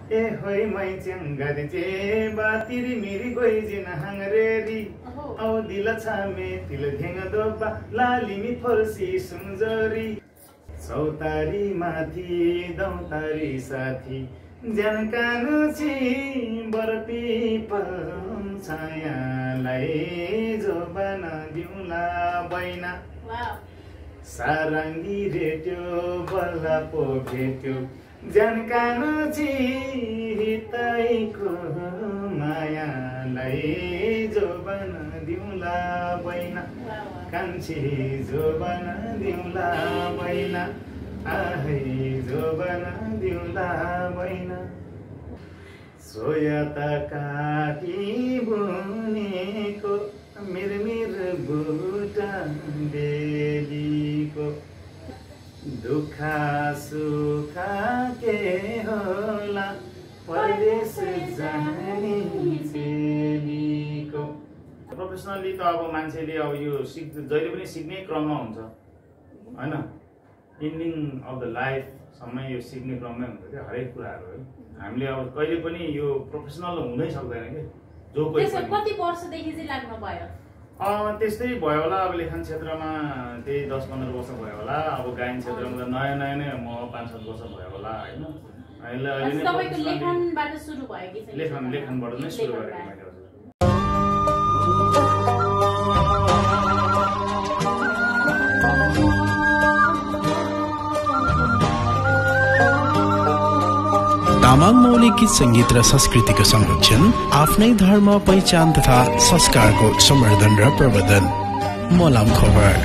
ए होई मै चंगरी जे बातिरी मेरी गोई जिन हंगरेरी औ दिल छामे तिल घेङ दोबा लालिमी फर्सी सुंजरी चौतारी माथि दौतारी साथी ज्यान कानु छि बरपी छायालाई जोबन दिउला बैना सारङ्गी रेट्यो बल्ल पो भेट्यो ज्यान कानु छि हितैको मायालाई जोबन दिउला बैना कान्छी जोबन दिउला बैना आहै जोबन दिउला बैना सोयता काटी बुनेको मिरमिर बुटा बेलीको दुखा सुखा के होला परदेश जाने चेलीको। प्रोफेसनली त अब मान्छेले अब यो जहिले पनि सिक्ने क्रममा हुन्छ हैन, इन्डिङ अफ द लाइफ सम्म यो सिक्ने क्रममै हुन्छ क्या हरेक कुराहरू है। हामीले अब कहिले पनि यो प्रोफेसनल हुनै सक्दैन के जो कोही पनि। कति वर्षदेखि चाहिँ लाग्नु भयो? त्यस्तै भयो होला, अब लेखन क्षेत्रमा त्यही 10-15 वर्ष भयो होला। अब गायन क्षेत्रमा त नयाँ नयाँ नै म 5-7 वर्ष भयो होला हैन। अहिले तपाईको लेखनबाट सुरु भयो कि? लेखनबाट नै सुरु गरेको मैले। तामाङ मौलिक गीत संगीत र संस्कृतिको संरक्षण, आफ्नै धर्म पहिचान तथा संस्कारको संवर्धन र प्रवर्धन। मलाम खबर।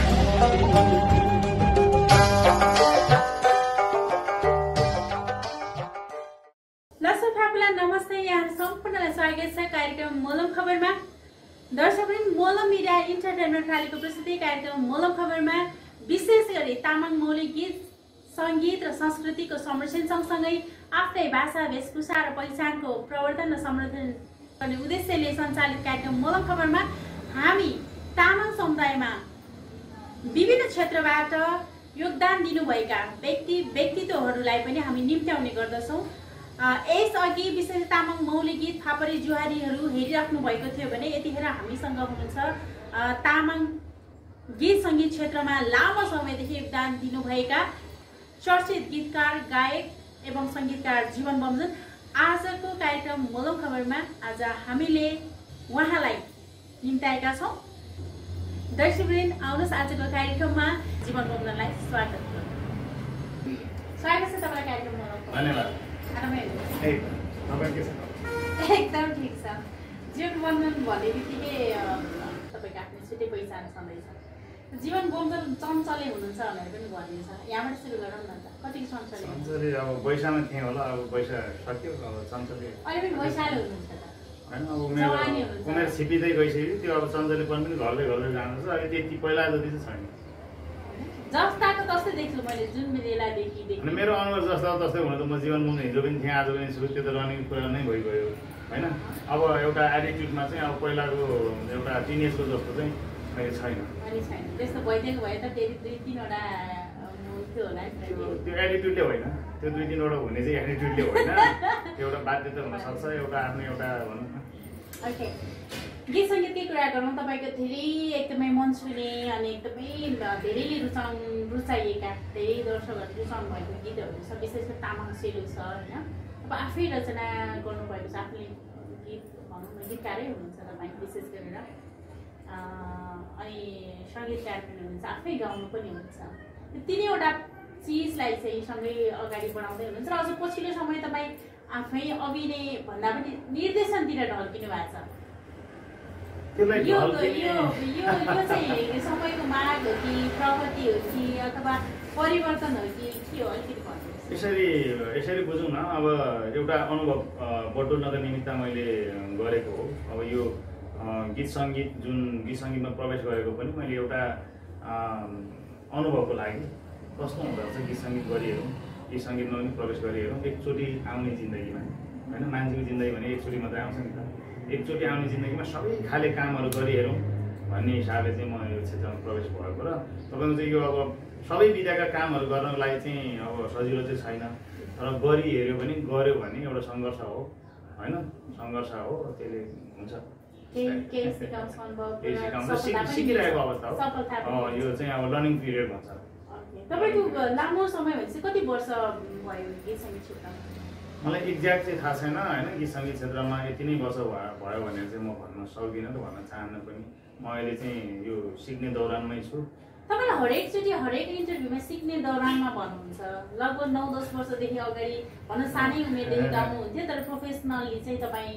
नमस्ते, यहाँ सम्पूर्णलाई स्वागत छ कार्यक्रम मोलम खबरमा। दर्शकवृन्द, मोलम मिडिया इन्टरटेनमेन्ट प्रालीको प्रस्तुति कार्यक्रम मोलम खबरमा विशेष गरी तामाङ मौलिक गीत संगीत र संस्कृतिको संरक्षण सँगसँगै आफ्नै भाषा वेशभूषा र पहिचानको प्रवर्धन र संवर्धन गर्ने उद्देश्यले सञ्चालित कार्यक्रम मोलम खबरमा हामी तामाङ समुदायमा विभिन्न क्षेत्रबाट योगदान दिनुभएका व्यक्तित्वहरूलाई पनि हामी निम्त्याउने गर्दछौँ। यसअघि विशेष तामाङ मौलिक गीत फापरी जुहारीहरू हेरिराख्नु भएको थियो भने यतिखेर हामीसँग हुनुहुन्छ तामाङ गीत सङ्गीत क्षेत्रमा लामो समयदेखि योगदान दिनुभएका चर्चित गीतकार, गायक एवं सङ्गीतकार जीवन बमजन। आजको कार्यक्रम मोलम खबरमा आज हामीले उहाँलाई निम्ताएका छौँ। दर्शकवृन्द, आउनुहोस् आजको कार्यक्रममा जीवन बमजनलाई स्वागत छ तपाईँलाई कार्यक्रम मोलम खबर। धन्यवाद। एकदम ठिक छ। जीवन बमजन भन्ने बित्तिकै तपाईँको आफ्नो छुट्टै पहिचान छँदैछ। जीवन बमजन चञ्चले हुनुहुन्छ भनेर पनि भनिन्छ, यहाँबाट सुरु गरौँ न त। कति चञ्चले? चञ्चले अब बैशामा थिएँ होला, अब बैशा सक्यो, अब चञ्चले अहिले पनि बैशाले हुनुहुन्छ त हैन। अब मेरो उमेर छिपिँदै गइसक्यो, त्यो अब चञ्चलेपन पनि घरले जान्छ। अहिले त्यति पहिला जति चाहिँ छैन। जस्ताको तस्तै देख्छु मैले, जुन बेलादेखि देखेँ। मेरो अनुहार जस्ता तस्तै हुन त म जीवन बमजन हिजो पनि थिएँ, आज पनि छु, त्यो त रनिङ कुरा नै भइगयो हैन। अब एउटा एटिट्युडमा चाहिँ अब पहिलाको एउटा टिनेजको जस्तो चाहिँ अहिले छैन। त्यस्तो भइदिएको भए त फेरि 2-3वटा हुन्थ्यो होला नि। त्यो एटिट्युडले होइन, त्यो 2-3वटा हुने चाहिँ एटिट्युडले होइन, एउटा बाध्यता हुनसक्छ, एउटा आफ्नो एउटा भनौँ न। ओके, गीत सङ्गीतकै कुरा गरौँ। तपाईँको धेरै एकदमै मन छुने अनि एकदमै धेरैले रुचाइएका, धेरै दर्शकहरूले रुचाउनु भएको गीतहरू छ। विशेष गरी तामाङ सेलो छ होइन। अब आफै रचना गर्नुभएको छ, आफूले गीत भनौँ न, गीतकारै हुनुहुन्छ तपाईँ विशेष गरेर, अनि सङ्गीतकार पनि हुनुहुन्छ, आफै गाउनु पनि हुन्छ। यो तिनैवटा चिजलाई चाहिँ सँगै अगाडि बढाउँदै हुनुहुन्छ र अझ पछिल्लो समय तपाईँ आफै अभिनय भन्दा पनि निर्देशनतिर ढल्किनु भएको छ। यो चाहिँ समयको माग हो कि प्रगति हो कि अथवा परिवर्तन हो कि के हो, अलिकति भन्नुहोस्। यसरी बुझौँ न। अब एउटा अनुभव बटुल्नको निमित्त मैले गरेको हो। अब यो गीत सङ्गीतमा प्रवेश गरेको पनि मैले एउटा अनुभवको लागि कस्तो हुँदो रहेछ गीत सङ्गीत गरिहेरौँ, गीत सङ्गीतमा पनि प्रवेश गरिहेरौँ। एकचोटि आउने जिन्दगीमा होइन, मान्छेको जिन्दगी भने एकचोटि मात्रै आउँछ नि त। एकचोटि आउने जिन्दगीमा सबै खाले कामहरू गरिहेरौँ भन्ने हिसाबले चाहिँ म यो क्षेत्रमा प्रवेश भएको र तपाईँको चाहिँ यो अब सबै विधाका कामहरू गर्नको लागि चाहिँ अब सजिलो चाहिँ छैन, तर गरी हेऱ्यो भने गऱ्यो भने एउटा सङ्घर्ष हो होइन, सङ्घर्ष हो, त्यसले हुन्छ सिकिरहेको अवस्था हो। यो चाहिँ अब लर्निङ पिरियड भन्छ। तपाईँको लामो समय भनेपछि कति वर्ष भयो गीत सङ्गीत क्षेत्रमा? मलाई एक्ज्याक्ट चाहिँ थाहा छैन होइन, गीत सङ्गीत क्षेत्रमा यति नै वर्ष भयो भने चाहिँ म भन्न सक्दिनँ त, भन्न चाहन्न पनि। म अहिले चाहिँ यो सिक्ने दौरानमै छु। तपाईँलाई हरेकचोटि हरेक इन्टरभ्यूमा सिक्ने दौरानमा भन्नुहुन्छ, लगभग 9-10 वर्षदेखि अगाडि भनौँ सानै उमेरदेखि गाउनुहुन्थ्यो, तर प्रोफेसनल्ली चाहिँ तपाईँ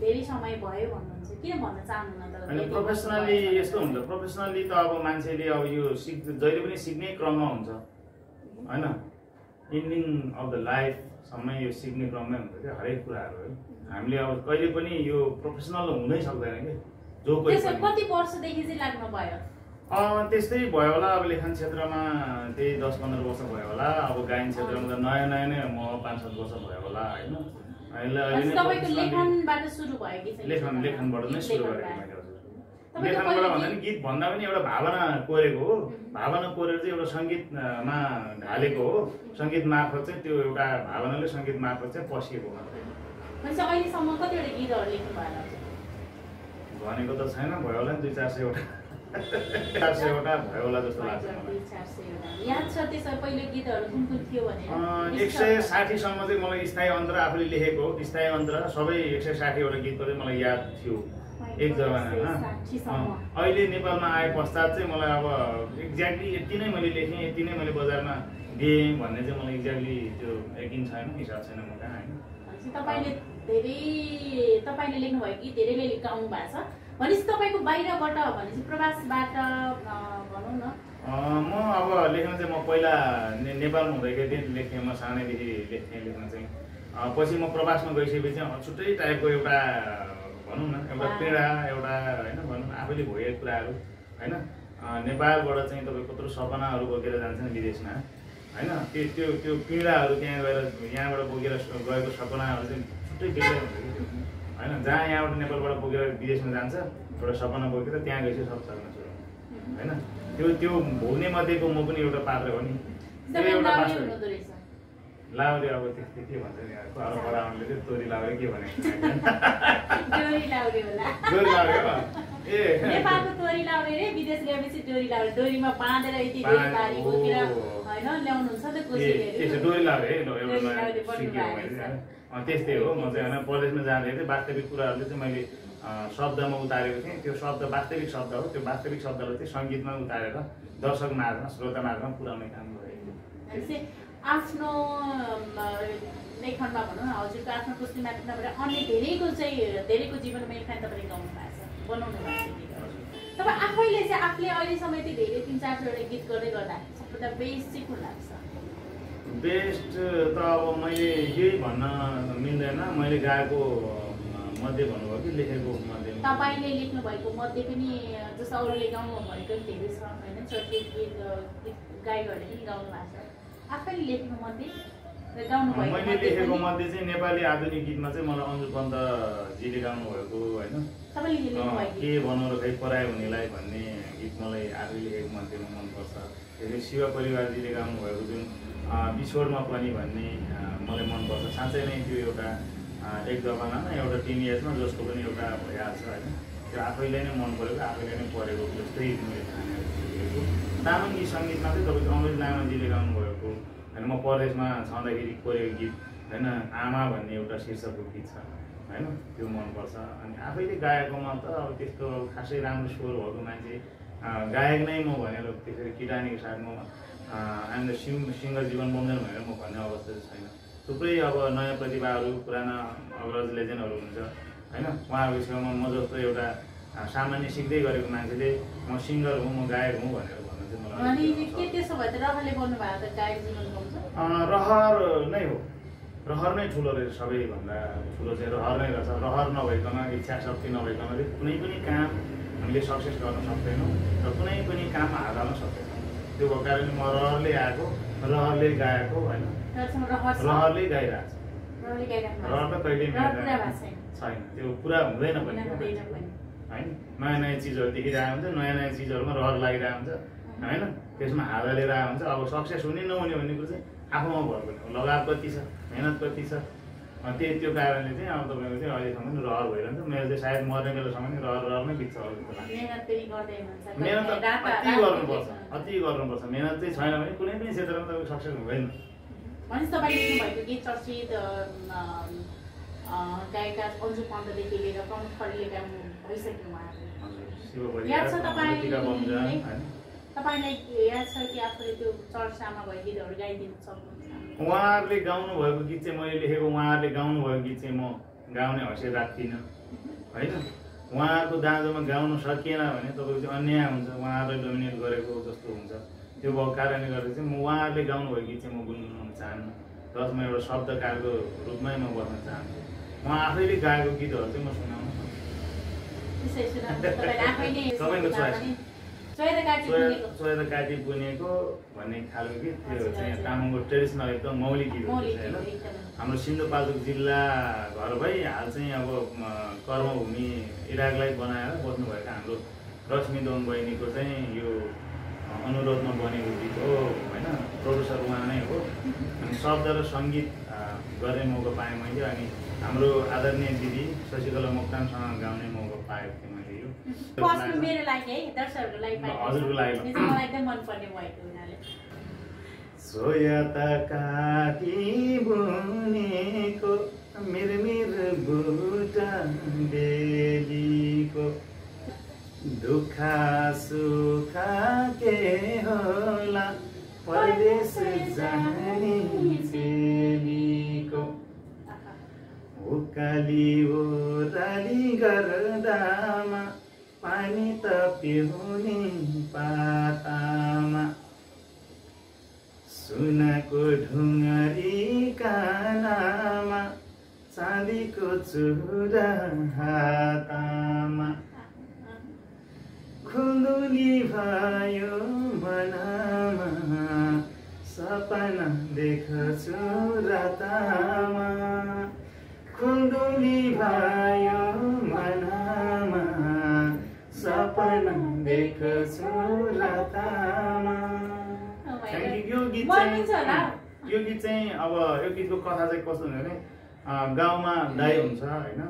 धेरै समय भयो भन्नुहुन्छ, किन भन्न चाहनुहुन्न त? होइन, प्रोफेसनल्ली यस्तो हुन्छ, प्रोफेसनल्ली त अब मान्छेले अब यो जहिले पनि सिक्ने क्रममा हुन्छ होइन, इन्डिङ अफ द लाइफसम्म यो सिक्ने क्रममै हुन्छ क्या हरेक कुराहरू है। हामीले अब कहिले पनि यो प्रोफेसनल हुनै सक्दैन कि जो कोही पनि। कति वर्षदेखि चाहिँ लाग्नु भयो? त्यस्तै भयो होला, अब लेखन क्षेत्रमा त्यही 10-15 वर्ष भयो होला, अब गायन क्षेत्रमा त नयाँ नयाँ नै म 5-7 वर्ष भयो होला होइन। लेखनबाट सुरु भयो कि? लेखनबाट नै सुरु गरेको मैले हजुर। लेखनबाट भन्दा नि गीत भन्दा पनि एउटा भावना कोरेको हो, भावना कोरेर चाहिँ एउटा सङ्गीतमा ढालेको हो, सङ्गीत मार्फत चाहिँ त्यो एउटा भावनाले सङ्गीत मार्फत चाहिँ पसिएको मात्रै। अहिलेसम्म कतिवटा गीतहरू लेख्नु भयो? भनेको त छैन, भयो होला 200-400 वटा 400 वटा भयो होला जस्तो लाग्छ मलाई। 160 सम्म चाहिँ मलाई स्थायी अन्तरा आफूले लेखेको स्थायी अन्तरा सबै 160 वटा गीतको चाहिँ मलाई याद थियो एक जमानामा। अहिले नेपालमा आए पश्चात चाहिँ मलाई अब एक्ज्याक्टली यति नै मैले लेखेँ, यति नै मैले बजारमा दिएँ भन्ने चाहिँ मलाई एक्ज्याक्टली त्यो यकिन छैन, हिसाब छैन म कहाँ होइन। तपाईँले लेख्नुभयो कि धेरैले गाउनु भएको छ भनेपछि तपाईँको बाहिरबाट भनेपछि प्रवासबाट भनौँ न। म अब लेख्न चाहिँ म पहिला नेपालमा हुँदाखेरि लेख्थेँ, म सानैदेखि लेख्थेँ लेख्न चाहिँ। पछि म प्रवासमा गइसकेपछि छुट्टै टाइपको एउटा भनौँ न एउटा पीडा एउटा होइन भनौँ आफैले भोगेको कुराहरू होइन। नेपालबाट चाहिँ तपाईँ कत्रो सपनाहरू बोकेर जान्छन् विदेशमा होइन, त्यो त्यो पीडाहरू त्यहाँ गएर यहाँबाट बोकेर गएको सपनाहरू चाहिँ छुट्टै बेग्लै हुन्छ कि होइन। जहाँ यहाँबाट नेपालबाट बोकेर विदेशमा जान्छ एउटा सपना बोकेर त्यहाँ गएपछि सब सक्न छोड्यो होइन। त्यो भोग्ने मध्येको म पनि एउटा पात्र हो नि। एउटा लाउरे अब त्यस्तो के भन्छ नि घर बडाउनुले चाहिँ तोरी लाउरे के भने डोरी लाउरे होला। डोरी लाउरे हो ए नेपालको तोरी लाउरे रे, विदेश गएपछि डोरी लाउरे, डोरीमा बाँधेर यति धेरै बारी बोकेर हैन ल्याउनुहुन्छ त कोसेली। त्यसो डोरी लाउरे है, एउटा सिक्यो मैले। त्यस्तै हो, म चाहिँ हैन परदेशमा जाँदाखेरि वास्तविक कुराहरुले चाहिँ मैले शब्दमा उतारेको थिएँ। त्यो शब्द वास्तविक शब्द हो, त्यो वास्तविक शब्दलाई चाहिँ सङ्गीतमा उतारेर दर्शक माझमा श्रोता माझमा पुर्याउने काम गरेको। आफ्नो लेखनमा भनौँ न हजुरको आफ्नो पुस्तक मात्र नभएर अन्य धेरैको जीवनमा लेखन तपाईँले गाउनु भएको छ, बनाउनु भएको छ। तपाईँ आफैले चाहिँ आफूले अहिलेसम्म यति धेरै 3-4 वटा गीत गर्दै गर्दा सबभन्दा बेस्ट चाहिँ कुन लाग्छ? बेस्ट त अब मैले यही भन्न मिल्दैन, मैले गाएको मध्ये भन्नुभयो कि लेखेको मध्ये? तपाईँले लेख्नु भएको मध्ये पनि जस्तो अरूले गाउनु भनेको धेरै छ होइन, चर्चित गीत गायकहरूले पनि गाउनु भएको छ, आफैले लेख्नु मध्ये गाउनु भएको? मैले लेखेको मध्ये चाहिँ नेपाली आधुनिक गीतमा चाहिँ मलाई अन्जु पन्तजीले गाउनु भएको होइन, के भनौँ र खै परायो हुनेलाई भन्ने गीत मलाई आफै लेखेको मध्येमा मनपर्छ। त्यसले शिव परिवारजीले गाउनु भएको जुन बिछोडमा पनि भन्ने मलाई मनपर्छ। साँच्चै नै त्यो एउटा एक जमानामा एउटा टिन एजमा जसको पनि एउटा भइहाल्छ होइन, त्यो आफैलाई नै मन परेको आफैलाई नै परेको जस्तै मैले ठानेर लेखेको। तामाङ गीत सङ्गीतमा चाहिँ तपाईँको अमृत लामाजीले गाउनु भएको होइन, म परदेशमा छँदाखेरि कोरेको गीत होइन, आमा भन्ने एउटा शीर्षकको गीत छ होइन, त्यो मनपर्छ। अनि आफैले गाएकोमा त अब त्यस्तो खासै राम्रो स्वर भएको मान्छे गायक नै म भनेर त्यसरी किटानीको साथमा आइएम द सिङ्गर जीवन बन्दैन भनेर म भन्ने अवस्था चाहिँ छैन। थुप्रै अब नयाँ प्रतिभाहरू पुराना अग्रज लेजेन्डहरू हुन्छ होइन, उहाँहरूको छेउमा म जस्तो एउटा सामान्य सिक्दै गरेको मान्छेले म सिङ्गर हुँ, म गायक हुँ भनेर भन्न चाहिँ मलाई रहर नै हो। रहर नै ठुलो रहेछ, सबैभन्दा ठुलो चाहिँ रहर नै रहेछ। रहर नभइकन इच्छा शक्ति नभइकन कुनै पनि काम हामीले सक्सेस गर्न सक्दैनौँ र कुनै पनि काम हात हाल्न सक्दैनौँ। त्यो भएको कारणले म रहरले आएको, रहरले गाएको होइन, रहरले गाइरहेको छ। रहर त कहिले छैन, त्यो पुरा हुँदैन पनि होइन। नयाँ नयाँ चिजहरू देखिरहेको हुन्छ, नयाँ नयाँ चिजहरूमा रहर लागिरहेको हुन्छ, होइन त्यसमा हात हालेर आयो भने चाहिँ अब सक्सेस हुने नहुने भन्ने कुरो चाहिँ आफूमा भर पर्ने लगाव कति छ मेहनत कति छ त्यो कारणले चाहिँ अब तपाईँको चाहिँ अहिलेसम्म रहर भइरहन्छ मेरो चाहिँ सायद मर्ने बेलासम्म नि रहर नै बित्छ अरू मेहनत अति गर्नुपर्छ मेहनत चाहिँ छैन भने कुनै पनि क्षेत्रमा तपाईँको सक्सेस हुँदैन भनेपछि तपाईँ लेख्नुभएको गीत चर्चित गायिका अन्जु पन्तदेखि लिएर प्रमुख खरेलका भइसक्यो उहाँहरू याद छ तपाईँलाई याद छ कि आफूले त्यो चर्चामा भएको गीतहरू गाइदिनु सक्नुहुन्छ उहाँहरूले गाउनु भएको गीत चाहिँ मैले लेखेको उहाँहरूले गाउनु भएको गीत चाहिँ म गाउने हैसियत राख्दिनँ होइन उहाँहरूको दाँजोमा गाउनु सकिएन भने तपाईँको चाहिँ अन्याय हुन्छ उहाँहरूले डोमिनेट गरेको जस्तो हुन्छ त्यो भएको कारणले गर्दा चाहिँ म उहाँहरूले गाउनु भएको गीत चाहिँ म गुनगुनाउन चाहन्न जसमा एउटा शब्दकारको रूपमै म बस्न चाहन्छु म आफैले गाएको गीतहरू चाहिँ म सुनाउन चोया काटी बुनेको भन्ने खालको गीत त्यो चाहिँ तामाङको ट्रेडिसनल एकदम मौलिक गीत हुन्छ होइन हाम्रो सिन्धुपाल्चोक जिल्ला घर भई हाल चाहिँ अब कर्मभूमि इराकलाई बनाएर बस्नुभएका हाम्रो रश्मि दोङ बहिनीको चाहिँ यो अनुरोधमा बनेको गीत हो होइन प्रोड्युसर उहाँ नै हो अनि शब्द र सङ्गीत गर्ने मौका पाएँ मैले अनि हाम्रो आदरणीय दिदी शशिकला मोक्तानसँग गाउने मौका पाएको थिएँ मैले यो मेरो लागि है दर्शकहरूको लागि हजुरको लागि मलाई एकदम मनपर्ने भएको हुनाले सोया त काटी बुनेको मिरमिर बुटा बेलीको दुखा सुखा के होला परदेश जाने चेलीको उकाली ओराली गर्दामा पानी त पिउने पातामा सुनको ढुङ्गारी कानामा चाँदीको चुरा हातामा खुन्दुली भयो मनमा सपना देख्छु रातामा खुन्दुली भयो मनमा सपना देख्छु रातामा यो गीत चाहिँ अब यो गीतको कथा चाहिँ कस्तो हुन्छ भने गाउँमा दाइ हुन्छ होइन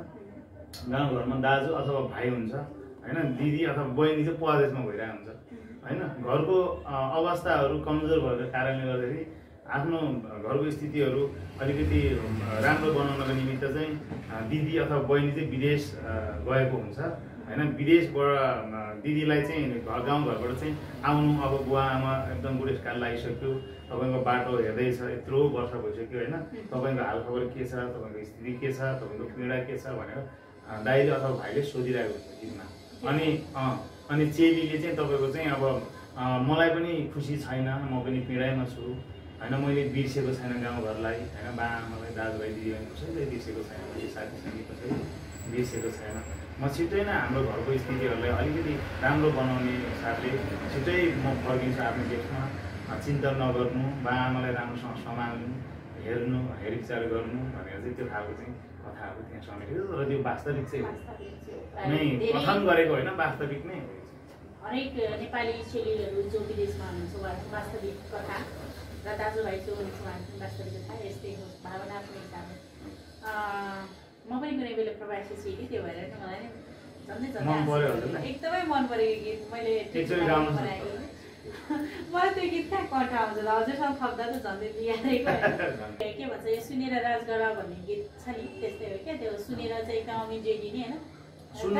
गाउँघरमा दाजु अथवा भाइ हुन्छ होइन दिदी अथवा बहिनी चाहिँ परदेशमा भइरहेको हुन्छ होइन घरको अवस्थाहरू कमजोर भएको कारणले गर्दाखेरि आफ्नो घरको स्थितिहरू अलिकति राम्रो बनाउनको निमित्त चाहिँ दिदी अथवा बहिनी चाहिँ विदेश गएको हुन्छ होइन विदेशबाट दिदीलाई चाहिँ गाउँघरबाट चाहिँ आउनु अब बुवा आमा एकदम बुढेसकाल लागिसक्यो तपाईँको बाटो हेर्दैछ यत्रो वर्ष भइसक्यो होइन तपाईँको हालखबर के छ तपाईँको स्थिति के छ तपाईँको पीडा के छ भनेर दाइले अथवा भाइले सोधिरहेको हुन्छ गीतमा अनि चेलीले चाहिँ तपाईँको चाहिँ अब मलाई पनि खुसी छैन म पनि पीडाइमा छु होइन मैले बिर्सेको छैन गाउँघरलाई होइन बा आमालाई दाजुभाइ दिदीबहिनी कसैले बिर्सेको छैन मैले साथी सङ्गी कसैले बिर्सेको छैन म छिट्टै नै हाम्रो घरको स्थितिहरूलाई अलिकति राम्रो बनाउने साथले छिट्टै म फर्किन्छु आफ्नो देशमा चिन्ता नगर्नु बा आमालाई राम्रोसँग सम्हाल्नु हेर्नु हेरविचार गर्नु भनेर चाहिँ त्यो खालको चाहिँ कथाहरू त्यहाँ समेटेको र त्यो वास्तविक चाहिँ नै कथन गरेको होइन वास्तविक नै हो हरेक नेपाली चेलीहरू जो विदेशमा हुनुहुन्छ उहाँहरूको वास्तविक कथा र दाजुभाइ जो हुनुहुन्छ उहाँहरूको वास्तविक कथा यस्तै हो भावनात्मक हिसाबले म पनि कुनै बेला प्रवासी चेली त्यो भएर मलाई झन्डै एकदमै मन परेको गीत मैले बनाएको मलाई त्यो गीत कहाँ कन्ठ आउँछ हजुरसँग थप्दा त झन्डै बिहारेको के भन्छ यो सुनेर राज गर भन्ने गीत छ नि त्यस्तै हो क्या त्यो सुनेर चाहिँ एकदम अमिजिए दिने होइन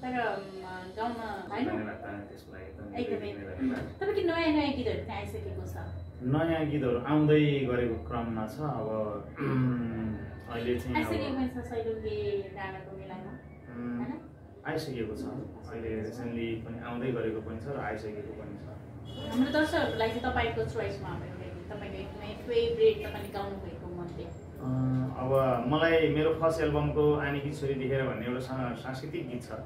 तर गाउन होइन एकदमै तपाईँको नयाँ नयाँ गीतहरू त्यहाँ आइसकेको छ नयाँ गीतहरू आउँदै गरेको क्रममा छ अब अहिले चाहिँ आइसकेको छ अहिले रिसेन्टली पनि आउँदै गरेको पनि छ र आइसकेको पनि छ हाम्रो दर्शकहरूलाई चाहिँ तपाईँको चोइसमा तपाईँको एकदमै फेभरेट तपाईँले गाउनु भएको मध्ये अब मलाई मेरो फर्स्ट एल्बमको आनी गीत छोरी देखेर भन्ने एउटा सांस्कृतिक गीत छ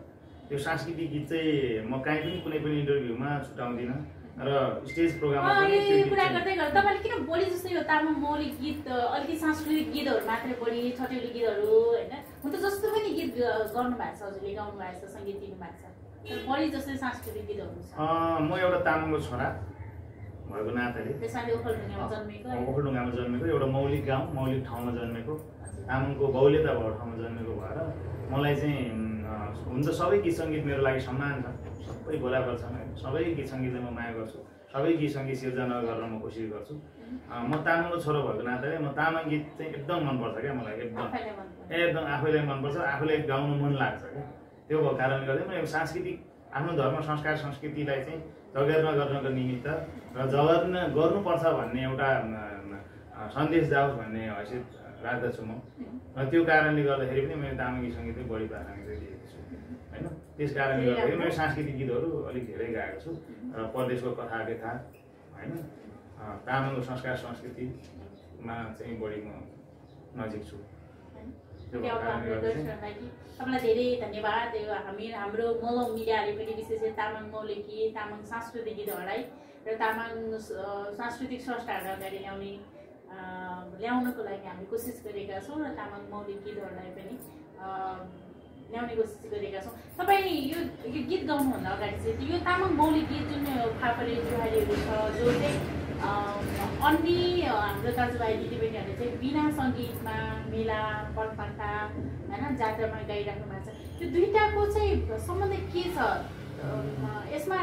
त्यो सांस्कृतिक गीत चाहिँ म कहीँ पनि कुनै पनि इन्टरभ्यूमा छुटाउँदिनँ र स्टेज प्रोग्राममा पनि कुरा गर्दै गर्दा तपाईँले किन बढी जस्तो यो तामाङ मौलिक गीत अलिकति सांस्कृतिक गीतहरू मात्रै बढी छटेली गीतहरू होइन हुन त जस्तो पनि गीत गर्नु भएको छ हजुरले गाउनु भएको छ सङ्गीत दिनु भएको छ बढी जसले सांस्कृतिक गीतहरू छ। म एउटा तामाङको छोरा भएको नाताले त्यसैले ओखलढुङ्गामा जन्मेको एउटा मौलिक गाउँ मौलिक ठाउँमा जन्मेको तामाङको बहुल्यता भएको ठाउँमा जन्मेको भएर मलाई चाहिँ हुन्छ सबै गीत सङ्गीत मेरो लागि सम्मान छ, सबै बराबर छन् होइन। सबै गीत सङ्गीतलाई म माया गर्छु, सबै गीत सङ्गीत सिर्जना गर्न म कोसिस गर्छु। म तामाङको छोरो भएको नाताले म तामाङ गीत चाहिँ एकदम मनपर्छ क्या मलाई, एकदम आफैलाई मनपर्छ, आफूलाई गाउनु मन लाग्छ क्या। त्यो भएको कारणले गर्दा म एउटा सांस्कृतिक आफ्नो धर्म संस्कार संस्कृतिलाई चाहिँ जगेर्ना गर्नको निमित्त र जगेर्ना गर्नुपर्छ भन्ने एउटा सन्देश जाओस् भन्ने हैसियत राख्दछु म। र त्यो कारणले गर्दाखेरि पनि मैले तामाङ गीत सङ्गीतै बढी प्राथमिकता दिएको छु होइन। त्यस कारणले गर्दाखेरि मैले सांस्कृतिक गीतहरू अलिक धेरै गाएको छु र परदेशको कथा व्यथा होइन तामाङको संस्कार संस्कृतिमा चाहिँ बढी म नजिक छु। तपाईँलाई धेरै धन्यवाद। हाम्रो मोलम मिडियाले पनि विशेष गरी तामाङ मौलिक गीत तामाङ सांस्कृतिक गीतहरूलाई र तामाङ सांस्कृतिक संस्थाहरू अगाडि ल्याउनको लागि हामी कोसिस गरेका छौँ र तामाङ मौलिक गीतहरूलाई पनि ल्याउने कोसिस गरेका छौँ। तपाईँ यो गीत गाउनुभन्दा अगाडि चाहिँ यो तामाङ मौलिक गीत जुन फापरे जुहारीहरू छ जो चाहिँ अन्य हाम्रो दाजुभाइ दिदीबहिनीहरूले चाहिँ बिना सङ्गीतमा मेला पटपटा होइन जात्रामा गाइराख्नु भएको छ, त्यो दुईटाको चाहिँ सम्बन्ध के छ यसमा?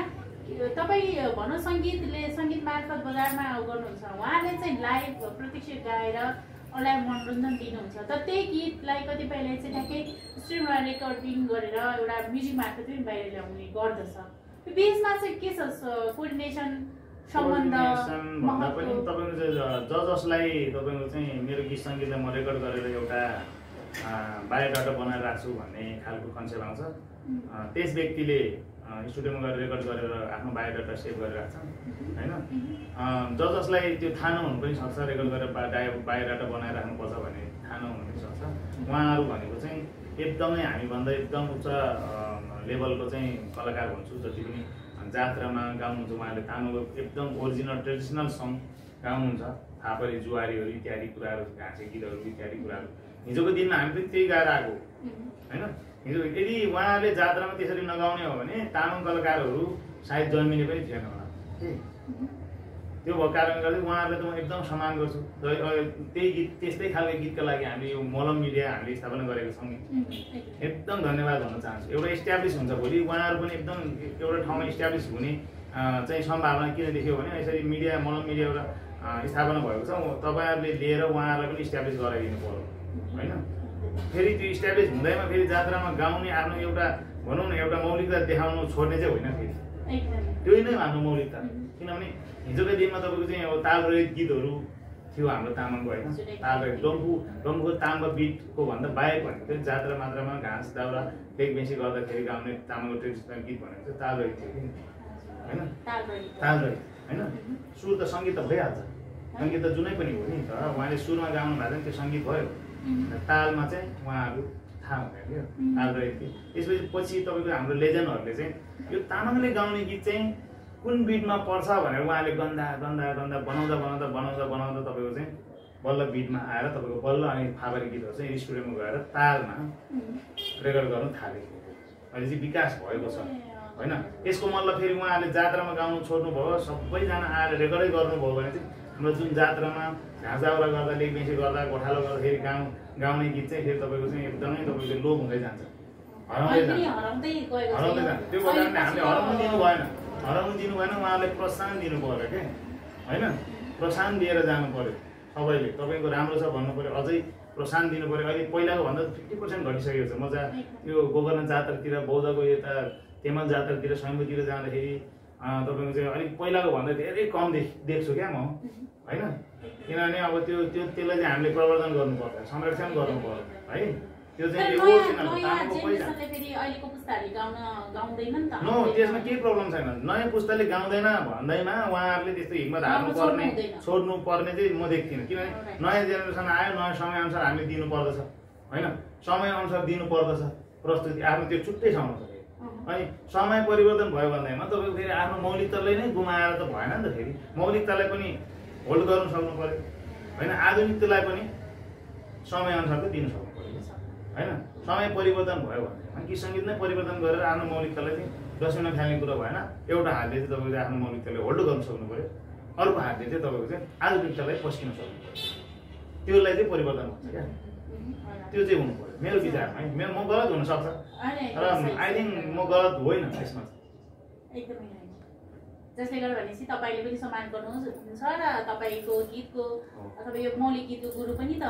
तपाईँ भनौँ सङ्गीत मार्फत बजारमा गर्नुहुन्छ, उहाँले चाहिँ लाइभ प्रत्यक्ष गाएर अरूलाई मनोरञ्जन दिनुहुन्छ, तर त्यही गीतलाई कतिपयले चाहिँ ठ्याक्कै स्ट्रिममा रेकर्डिङ गरेर एउटा म्युजिक मार्फत पनि बाहिर ल्याउने गर्दछ। त्यो बिचमा चाहिँ के छ कोअर्डिनेसन सम्बन्ध भन्दा पनि तपाईँको चाहिँ जसलाई तपाईँको चाहिँ मेरो गीत सङ्गीतलाई म रेकर्ड गरेर एउटा बायोडाटा बनाएर राख्छु भन्ने खालको कन्सेप्ट आउँछ, त्यस व्यक्तिले स्टुडियोमा गएर रेकर्ड गरेर आफ्नो बायोडाटा सेभ गरेर राख्छ होइन। जसलाई त्यो थाहा नहुनु पनि सक्छ, रेकर्ड गरेर बायोडाटा बनाएर राख्नुपर्छ भन्ने थाहा नहुनु पनि सक्छ। उहाँहरू भनेको चाहिँ एकदमै हामीभन्दा एकदम उच्च लेभलको चाहिँ कलाकार भन्छु। जति पनि जात्रामा गाउनुहुन्छ उहाँले तामाङको एकदम ओरिजिनल ट्रेडिसनल सङ गाउनुहुन्छ, फापरे जुहारीहरू इत्यादि कुराहरू, घाँसे गीतहरू इत्यादि कुराहरू हिजोको दिनमा हामी पनि त्यही गाएर आएको होइन। हिजो यदि उहाँहरूले जात्रामा त्यसरी नगाउने हो भने तामाङ कलाकारहरू सायद जन्मिने पनि थिएन होला। त्यो भएको कारणले गर्दा उहाँहरूलाई त म एकदम सम्मान गर्छु। त्यही गीत त्यस्तै खालको गीतका लागि हामीले यो मोलम मिडिया हामीले स्थापना गरेको छौँ, एकदम धन्यवाद भन्न चाहन्छु। एउटा इस्ट्याब्लिस हुन्छ भोलि उहाँहरू पनि एकदम एउटा ठाउँमा इस्ट्याब्लिस हुने चाहिँ सम्भावना किन देख्यो भने यसरी मिडिया मोलम मिडिया एउटा स्थापना भएको छ, तपाईँहरूले लिएर उहाँहरूलाई पनि इस्ट्याब्लिस गराइदिनु पर्यो होइन। फेरि त्यो इस्ट्याब्लिस हुँदैमा फेरि जात्रामा गाउने आफ्नो एउटा भनौँ न एउटा मौलिकता देखाउनु छोड्ने चाहिँ होइन, फेरि त्यही नै हाम्रो मौलिकता। किनभने हिजोकै दिनमा तपाईँको चाहिँ अब ताल रहित गीतहरू थियो हाम्रो तामाङको होइन, ताल रहित डम्फुको तामाङको बिटको भन्दा बाहेक भनेको चाहिँ जात्रा मात्रामा घाँस दाउरा बेग बेसी गर्दाखेरि गाउने तामाङको ट्रेडिसनल गीत भनेको चाहिँ ताल रहित थियो कि होइन, ताल रहित होइन। सुर त सङ्गीत त भइहाल्छ, सङ्गीत त जुनै पनि हो नि, तर उहाँले सुरमा गाउनु भएको त्यो सङ्गीत भयो, तालमा चाहिँ उहाँहरू थाहा हुँदैन थियो, ताल रहित थियो। त्यसपछि पछि तपाईँको हाम्रो लेजेन्डहरूले चाहिँ यो तामाङले गाउने गीत चाहिँ कुन बिटमा पर्छ भनेर उहाँले गन्दा गन्दा गन्दा बनाउँदा बनाउँदा बनाउँदा बनाउँदा तपाईँको चाहिँ बल्ल बिटमा आएर तपाईँको बल्ल अनि फापरे गीतहरू चाहिँ स्टुडियोमा गएर तालमा रेकर्ड गर्नु थालेको अहिले चाहिँ विकास भएको छ होइन। यसको मतलब फेरि उहाँहरूले जात्रामा गाउनु छोड्नुभयो, सबैजना आएर रेकर्डै गर्नुभयो भने चाहिँ हाम्रो जुन जात्रामा घाँस दाउरा गर्दा लेखबेसी गर्दा गोठालो गर्दाखेरि गाउने गीत चाहिँ फेरि तपाईँको चाहिँ एकदमै तपाईँको लोप हुँदै जान्छ, हराउँदै जान्छ। त्यो कारणले हामीले हराउनु दिनु भएन, उहाँहरूले प्रोत्साहन दिनु पऱ्यो क्या होइन, प्रोत्साहन दिएर जानु पऱ्यो सबैले। तपाईँको राम्रो छ भन्नु पऱ्यो, अझै प्रोत्साहन दिनु पऱ्यो। अहिले पहिलाको भन्दा 50% घटिसकेको छ। म यो गोकर्ण जात्रातिर बौद्धको यता तेमल जात्रातिर स्वयम्भूतिर जाँदाखेरि तपाईँको चाहिँ अलिक पहिलाको भन्दा धेरै कम देख्छु क्या म होइन। किनभने अब त्यसलाई चाहिँ हामीले प्रवर्धन गर्नुपर्छ, संरक्षण गर्नु पर्यो है। त्यो चाहिँ त्यसमा केही प्रब्लम छैन। नयाँ पुस्ताले गाउँदैन भन्दैमा उहाँहरूले त्यस्तो हिम्मत हार्नु पर्ने छोड्नु पर्ने चाहिँ म देख्दिनँ। किनभने नयाँ जेनेरेसन आयो, नयाँ समयअनुसार हामीले दिनु पर्दछ होइन, समयअनुसार दिनु पर्दछ प्रस्तुति आफ्नो त्यो छुट्टै ठाउँमा छ। अनि समय परिवर्तन भयो भन्दैमा तपाईँको फेरि आफ्नो मौलिकतालाई नै गुमाएर त भएन नि त। फेरि मौलिकतालाई पनि होल्ड गर्नु सक्नु पर्यो होइन, आधुनिकतालाई पनि समयअनुसारको दिनु सक्नु पर्यो होइन। समय परिवर्तन भयो भन्दैमा गीत सङ्गीत नै परिवर्तन गरेर आफ्नो मौलिकतालाई चाहिँ दसैँमा खेल्ने कुरा भएन। एउटा हातले चाहिँ तपाईँको आफ्नो मौलिकतालाई होल्ड गर्न सक्नु पऱ्यो, अर्को हातले चाहिँ तपाईँको चाहिँ आधुनिकतालाई पस्किन सक्नु पऱ्यो। त्यसलाई चाहिँ परिवर्तन हुन्छ क्या, त्यो चाहिँ हुनु पऱ्यो मेरो विचारमा है। म गलत हुनसक्छ तर आई थिङ्क म गलत होइन त्यसमा। एकदमै होइन, जसले गर्दा भनेपछि तपाईँले पनि सम्मान गर्नुहुन्छ र तपाईँको गीतको अथवा यो मौलिक गीतको गुरु पनि त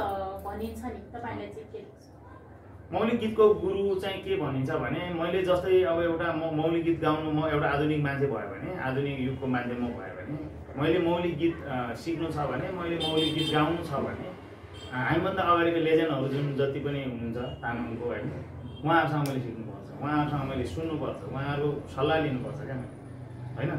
भनिन्छ नि, तपाईँलाई चाहिँ के लाग्छ? मौलिक गीतको गुरु चाहिँ के भनिन्छ भने मैले जस्तै अब एउटा मौलिक गीत गाउनु म एउटा आधुनिक मान्छे भयो भने, आधुनिक युगको मान्छे म भयो भने, मैले मौलिक गीत सिक्नु छ भने, मैले मौलिक गीत गाउनु छ भने हामीभन्दा अगाडिको लेजेन्डहरू जुन जति पनि हुनुहुन्छ तामाङको होइन, उहाँहरूसँग मैले सिक्नुपर्छ, उहाँहरूसँग मैले सुन्नुपर्छ, उहाँहरूको सल्लाह लिनुपर्छ क्या होइन।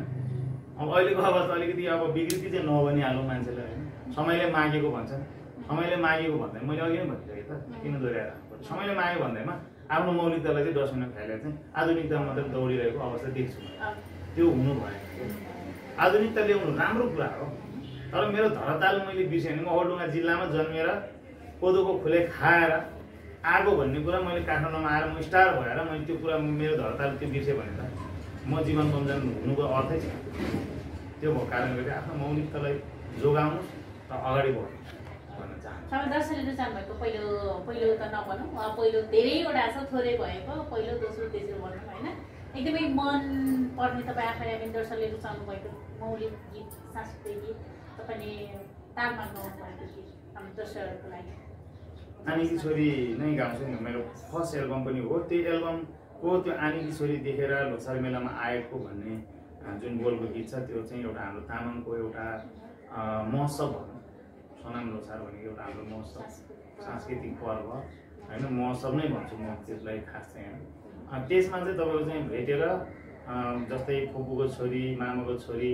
अब अहिलेको अवस्था अलिकति अब विकृति चाहिँ नबनिहाल्नु मान्छेलाई होइन। समयले मागेको भन्छन्, समयले मागेको भन्दा मैले अघि नै भनिसकेँ त, किन दोहोऱ्याएर समयले माग्यो भन्दैमा आफ्नो मौलिकतालाई चाहिँ दसैँमा खेलेर चाहिँ आधुनिकता मात्रै दौडिरहेको अवस्था देख्छु। त्यो हुनु भएन। आधुनिकता ल्याउनु राम्रो कुरा हो, तर मेरो धराताल मैले बिर्सेँ भने म ओखलढुङ्गा जिल्लामा जन्मेर कोदोको खुले खाएर आगो भन्ने कुरा मैले काठमाडौँमा आएर म स्टार भएर मैले त्यो कुरा मेरो धराताल त्यो बिर्सेँ भने त म जीवन बमजन हुनुको अर्थै छैन। त्यो भएको कारणले गर्दा आफ्नो मौलिकतालाई जोगाउनु र अगाडि बढ्नु भन्न चाहन्छु। तपाईँ दर्शकले रुचाउनु भएको पहिलो त नभनौँ, पहिलो धेरैवटा छ, थोरै भएको पहिलो, दोस्रो, तेस्रो भनौँ होइन। एकदमै मन पर्ने तपाईँ आफैले पनि दर्शकले रुचाउनु भएको मौलिक गीत, सांस्कृतिक गीत तपाईँले तालमा गाउनु भएको गीत हाम्रो दर्शकहरूको लागि? आनीकी छोरी नै गाउँछु नि, मेरो फर्स्ट एल्बम पनि हो। त्यो एल्बमको त्यो आनीकी छोरी देखेर लोकसार मेलामा आएको भन्ने जुन बोलको गीत छ त्यो चाहिँ एउटा हाम्रो तामाङको एउटा महोत्सव भनौँ, सोनाम लोसार भनेको एउटा हाम्रो महोत्सव, सांस्कृतिक पर्व होइन, महोत्सव नै भन्छु म त्यसलाई खास चाहिँ। त्यसमा चाहिँ तपाईँको चाहिँ भेटेर जस्तै फुपूको छोरी, मामाको छोरी,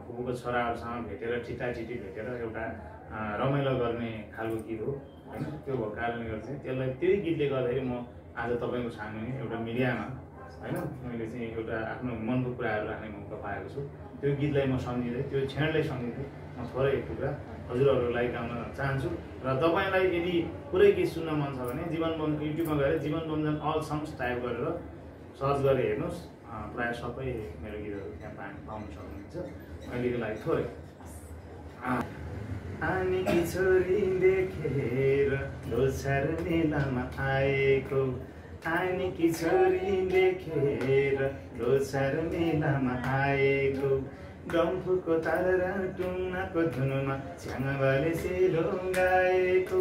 फुपूको छोराहरूसँग भेटेर ठिटाठिटी भेटेर एउटा रमाइलो गर्ने खालको गीत हो होइन। त्यो भएको कारणले गर्दा चाहिँ त्यसलाई त्यही गीतले गर्दाखेरि म आज तपाईँको सामने एउटा मिडियामा होइन मैले चाहिँ एउटा आफ्नो मनको कुराहरू राख्ने मौका पाएको छु। त्यो गीतलाई म सम्झिँदै, त्यो क्षणलाई सम्झिँदै म थोरै एक टुक्रा हजुरहरूलाई गाउन चाहन्छु। र तपाईँलाई यदि पुरै गीत सुन्न मन छ भने युट्युबमा गएर जीवन बमजन अल सङ्ग्स टाइप गरेर सर्च गरेर हेर्नुहोस्, प्रायः सबै मेरो गीतहरू त्यहाँ पाउन सक्नुहुन्छ। अहिलेको लागि थोरै आनीकी छोरी देखेर लोसार मेलामा आएको, आनीकी छोरी देखेर लोसार मेलामा आएको, डम्फुको ताल र टुङ्नाको धुनमा छ्याङबाले सेलो गाएको,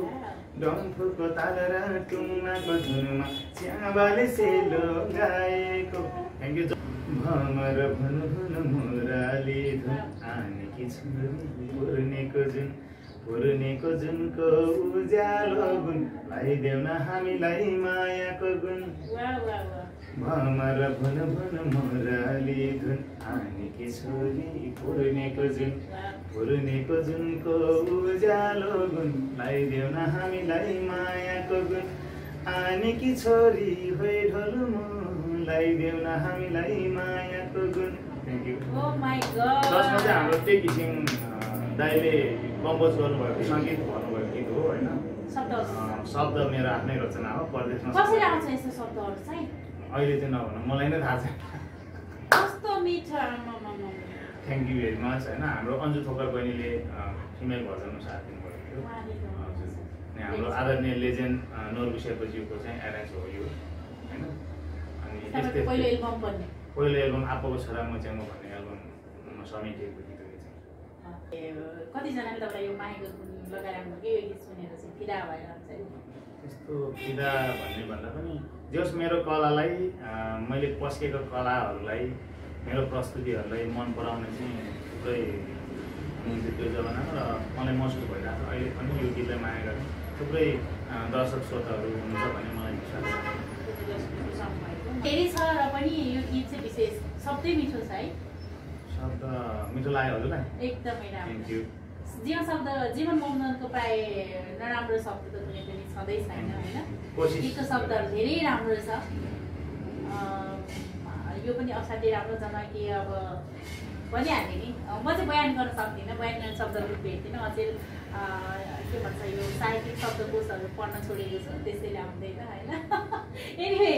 डम्फुको ताल र टुङ्नाको धुनमा छ्याङबाले सेलो गाएको। Thank you. भमर भन भन मुराली धुन आनीकी छोरी पुर्नेको जुनको उज्यालो गुण लगाइदेऊ न हामीलाई मायाको गुण। भमर भन भन मुराली धुन आनीकी छोरी पुर्नेको जुनको उज्यालो गुण लगाइदेऊ न हामीलाई मायाको गुण। आनीकी छोरी होइ ढोलुमो लगाइदेऊ न हामीलाई मायाको गुण। Thank you. जसमा चाहिँ हाम्रो त्यही किसिम दाइले कम्पोज गर्नुभएको सङ्गीत भन्नुभएको गीत हो होइन। शब्द मेरो आफ्नै रचना हो, परदेशमा कसरी आउँछ यस्तो शब्दहरू चाहिँ? अहिले चाहिँ नभनौँ, मलाई नै थाहा छैन। कस्तो मिठो। थ्याङ्क यू भेरी मच होइन। हाम्रो अन्जु थोकर बहिनीले फिमेल भर्जनमा साथ दिनुभएको थियो। हजुर, अनि हाम्रो आदरणीय लेजेन्ड नोर्बु शेर्पाज्यूको चाहिँ एरेन्ज हो यो होइन। अनि त्यस्तै पहिलो एल्बम आप्पाको छोरा म चाहिँ म भन्ने एल्बममा समेटिएको गीत हो यो चाहिँ। कतिजनाले तपाईँलाई यो मायाको गुण लगाइराख्नु कि यो गीत सुनेर चाहिँ फिदा भएर चाहिँ? त्यस्तो फिदा भन्ने भन्दा पनि जस मेरो कलालाई मैले पस्केको कलाहरूलाई, मेरो प्रस्तुतिहरूलाई मन पराउने चाहिँ थुप्रै हुनुहुन्थ्यो त्यो जमानामा, र मलाई महसुस भइरहेको छ अहिले पनि यो गीतलाई माया गर्ने थुप्रै दर्शक श्रोताहरू हुनुहुन्छ भन्ने मलाई विश्वास छ। धेरै छ र पनि यो गीत चाहिँ विशेष शब्दै मिठो छ है। शब्द मिठो लाग्यो हजुरलाई? एकदमै राम्रो। Thank you. जीवन बमजनको प्राय नराम्रो शब्द त कुनै पनि छँदै छैन होइन। गीतको शब्दहरू धेरै राम्रो छ। यो पनि असाध्यै राम्रो छ कि अब भनिहालेँ नि, म चाहिँ बयान गर्न सक्दिनँ, बयान गर्ने शब्दहरू भेट्दिनँ। अझै के भन्छ यो साहित्यिक शब्दकोशहरू पढ्न छोडेको छु, त्यसैले आउँदैन होइन। एनिवे